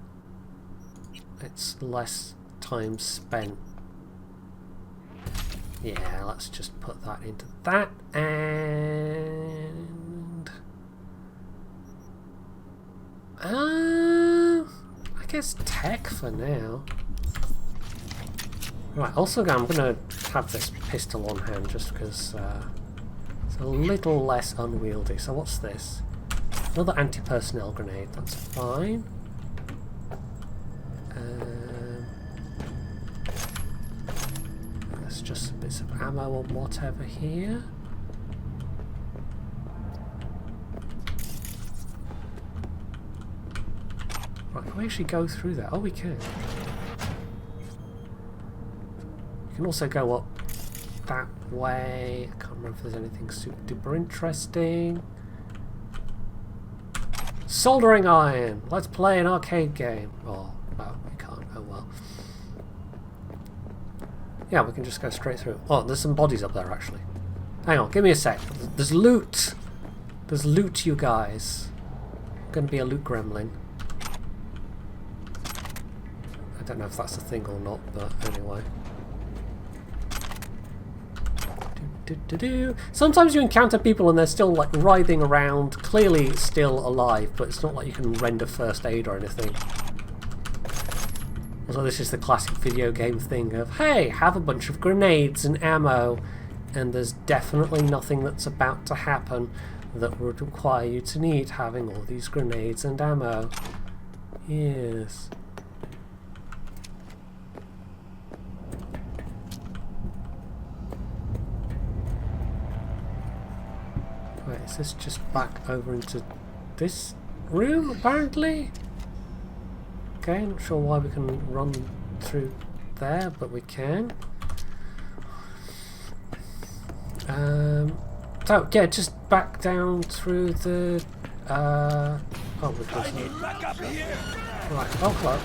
it's less time spent. Yeah, let's just put that into that, and I guess tech for now. Right, also I'm going to have this pistol on hand just because it's a little less unwieldy. So what's this? Another anti-personnel grenade, that's fine. There's just some bits of ammo or whatever here. Right, can we actually go through that? Oh, we can. We can also go up that way. I can't remember if there's anything super duper interesting. Soldering iron! Let's play an arcade game. Oh, no, we can't. Oh well. Yeah, we can just go straight through. Oh, there's some bodies up there, actually. Hang on, give me a sec. There's loot! There's loot, you guys. I'm gonna be a loot gremlin. I don't know if that's a thing or not, but anyway. Sometimes you encounter people and they're still like writhing around, clearly still alive, but it's not like you can render first aid or anything. Also, this is the classic video game thing of, hey, have a bunch of grenades and ammo, and there's definitely nothing that's about to happen that would require you to need having all these grenades and ammo. Yes. Wait, is this just back over into this room, apparently? Okay, not sure why we can run through there, but we can. So, yeah, just back down through the... oh, we can see. Right, oh, hello.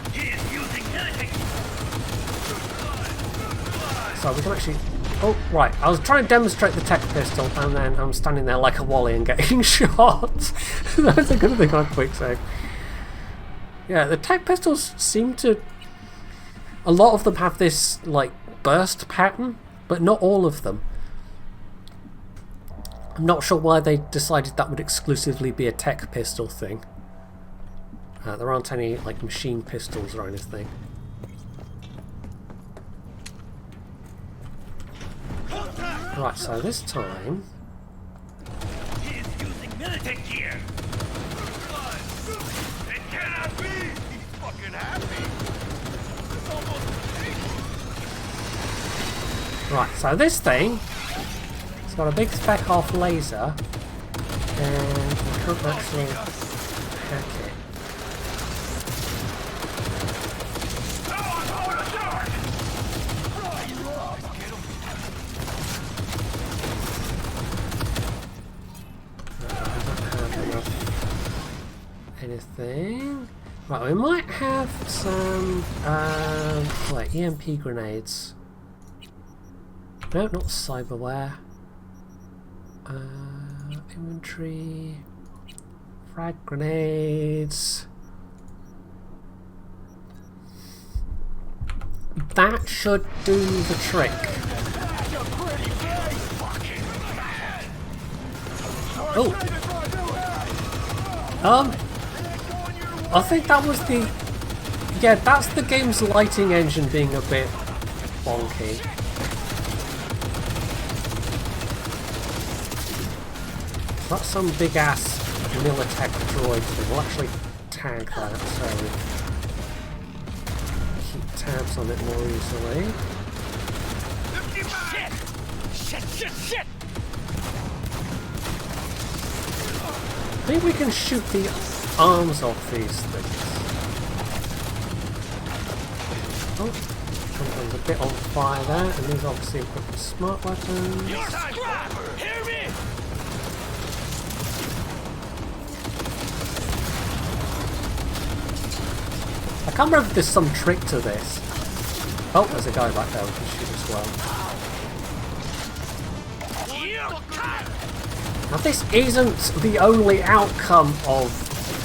So we can actually Oh, right. I was trying to demonstrate the tech pistol, and then I'm standing there like a wally and getting shot. That's a good thing on quick save. Yeah, the tech pistols seem to... A lot of them have this, like, burst pattern, but not all of them. I'm not sure why they decided that would exclusively be a tech pistol thing. There aren't any, like, machine pistols or anything. Right, so this time... He is using militant gear. It cannot be. He's fucking happy. It's almost Right, so this thing, it's got a big spec off laser, and we can't actually hack it. Anything? Right, we might have some wait, EMP grenades. No, not cyberware. Inventory. Frag grenades. That should do the trick. Oh. I think that was the... Yeah, that's the game's lighting engine being a bit wonky. That's some big ass Militech droid thing. We'll actually tag that so we keep tabs on it more easily. Shit! I think we can shoot the arms off these things. Oh, something's a bit on fire there, and these obviously equipped with smart weapons. Your time, hear me! I can't remember if there's some trick to this. Oh, there's a guy back there we can shoot as well. Now this isn't the only outcome of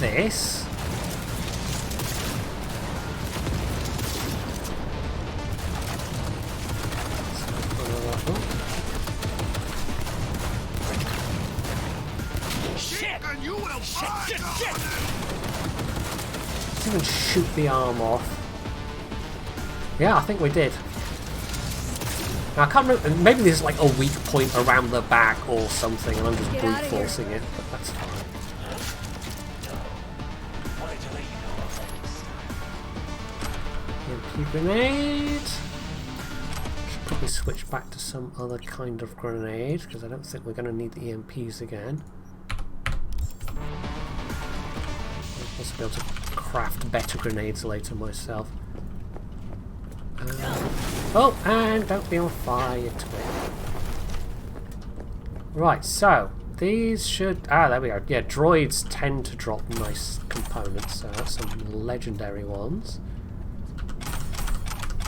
this. Let's even shoot the arm off. Yeah, I think we did. Now I can't remember, maybe there's like a weak point around the back or something and I'm just brute forcing it, but that's fine. EMP grenade. Should probably switch back to some other kind of grenade because I don't think we're going to need the EMPs again. I'll also be able to craft better grenades later myself. Oh, and don't be on fire, you twit. Right, so these should... Ah, there we go. Yeah, droids tend to drop nice components, so that's some legendary ones.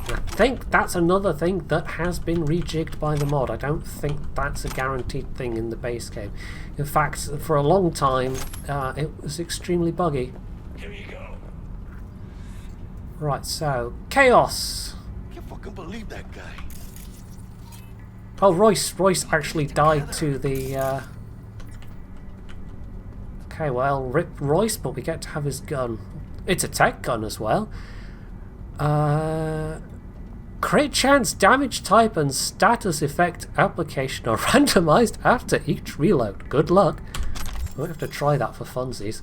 I think that's another thing that has been rejigged by the mod. I don't think that's a guaranteed thing in the base game. In fact, for a long time, it was extremely buggy. Here you go. Right, so Chaos. I can't fucking believe that guy. Oh, Royce actually died to the... Okay, well, rip Royce, but we get to have his gun. It's a tech gun as well. Crit chance, damage type, and status effect application are randomized after each reload. Good luck. We'll have to try that for funsies.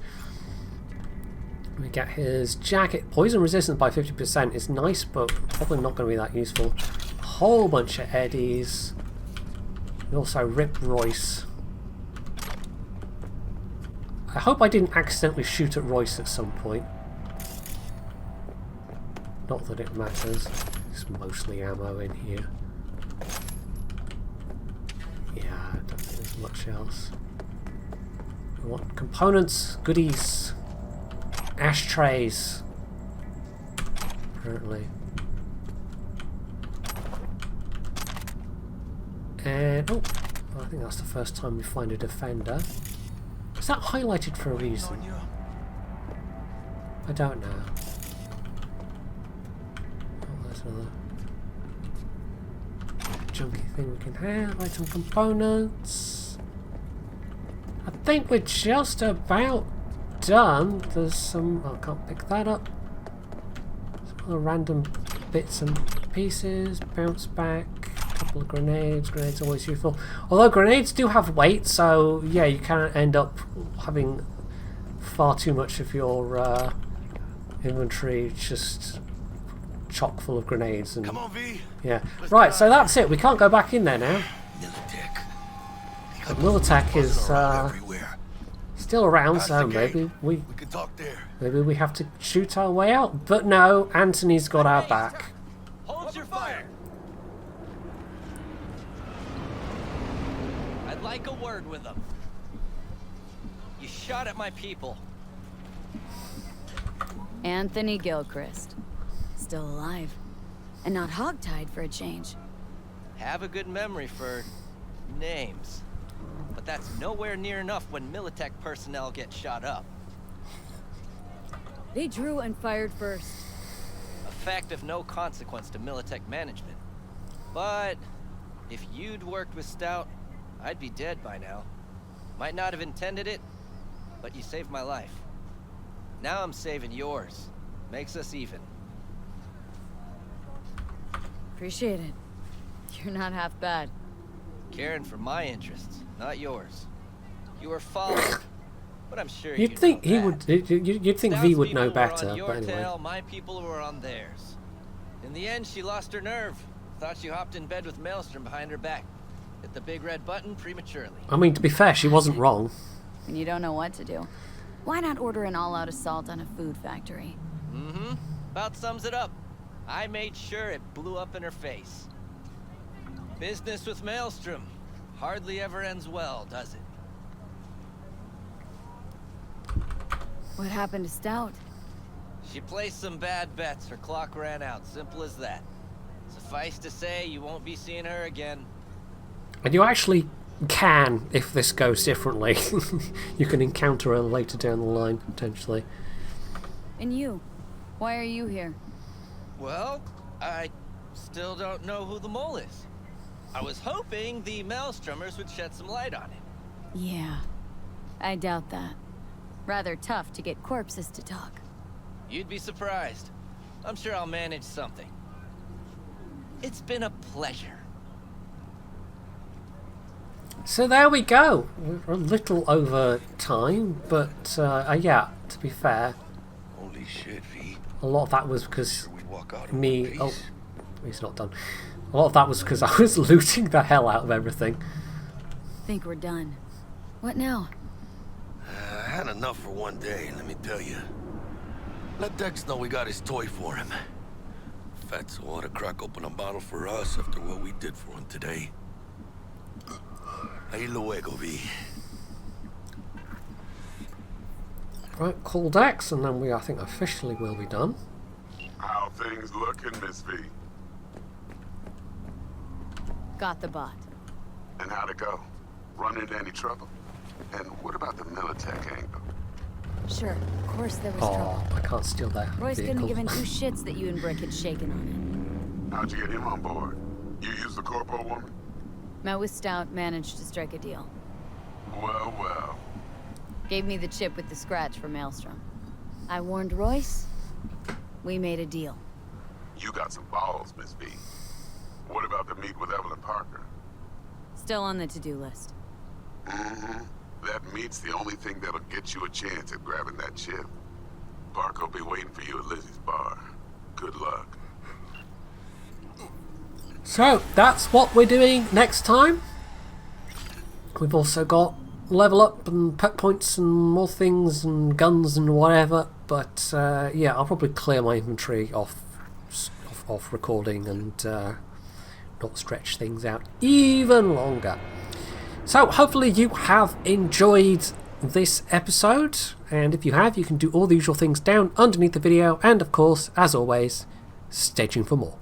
We get his jacket. Poison resistance by 50% is nice, but probably not going to be that useful. A whole bunch of eddies. And also Rip Royce. I hope I didn't accidentally shoot at Royce at some point. Not that it matters. There's mostly ammo in here. Yeah, I don't think there's much else. We want components, goodies. Ashtrays. Apparently. And oh, I think that's the first time we find a defender. Is that highlighted for a reason? I don't know. Oh, there's another junky thing we can have. Item components. I think we're just about done. There's some... oh, I can't pick that up. Some other random bits and pieces. Bounce back. Couple of grenades. Grenades are always useful. Although grenades do have weight, so yeah, you can end up having far too much of your inventory just chock full of grenades. And come on, V. yeah, right. So that's it. We can't go back in there now. Militech is still around, so maybe we can talk there. Maybe we have to shoot our way out. But no, Anthony's got our back. Hold your fire. I'd like a word with them. You shot at my people. Anthony Gilchrist. Still alive. And not hogtied for a change. Have a good memory for names. But that's nowhere near enough when Militech personnel get shot up. They drew and fired first. A fact of no consequence to Militech management. But if you'd worked with Stout, I'd be dead by now. Might not have intended it, but you saved my life. Now I'm saving yours. Makes us even. Appreciate it. You're not half bad. Caring for my interests, not yours. You were followed, but I'm sure you'd think he would. You'd think V would know better, but anyway. Tail, my people were on theirs. In the end, she lost her nerve. Thought she hopped in bed with Maelstrom behind her back. Hit the big red button prematurely. I mean, to be fair, she wasn't wrong. When you don't know what to do, why not order an all-out assault on a food factory? Mm-hmm. About sums it up. I made sure it blew up in her face. Business with Maelstrom hardly ever ends well, does it? What happened to Stout? She placed some bad bets. Her clock ran out. Simple as that. Suffice to say, you won't be seeing her again. And you actually can, if this goes differently. You can encounter her later down the line, potentially. And you? Why are you here? Well, I still don't know who the mole is. I was hoping the Maelstromers would shed some light on it. Yeah, I doubt that. Rather tough to get corpses to talk. You'd be surprised. I'm sure I'll manage something. It's been a pleasure. So there we go. We're a little over time, but yeah, to be fair, holy shit, V. A lot of that was because me. Oh, he's not done. A lot of that was because I was looting the hell out of everything. Think we're done. What now? I had enough for one day, let me tell you. Let Dex know we got his toy for him. Fatso ought to crack open a bottle for us after what we did for him today. Ahí luego, V. Right, call Dex, and then we, I think, officially will be done. How things looking, Miss V? Got the bot. And how'd it go? Run into any trouble? And what about the Militech angle? Sure, of course there was trouble. trouble. I can't steal that Royce vehicle. couldn't give in two shits that you and Brick had shaken on it. How'd you get him on board? You used the corpo woman? Met with Stout, managed to strike a deal. Well, well. Gave me the chip with the scratch for Maelstrom. I warned Royce. We made a deal. You got some balls, Miss V. What about the meet with Evelyn Parker? Still on the to-do list. Mm-hmm. That meet's the only thing that'll get you a chance at grabbing that chip. Parker will be waiting for you at Lizzie's bar. Good luck. So, that's what we're doing next time. We've also got level up and pet points and more things and guns and whatever. But, yeah, I'll probably clear my inventory off recording and not stretch things out even longer. So hopefully you have enjoyed this episode, and if you have, you can do all the usual things down underneath the video, and of course, as always, stay tuned for more.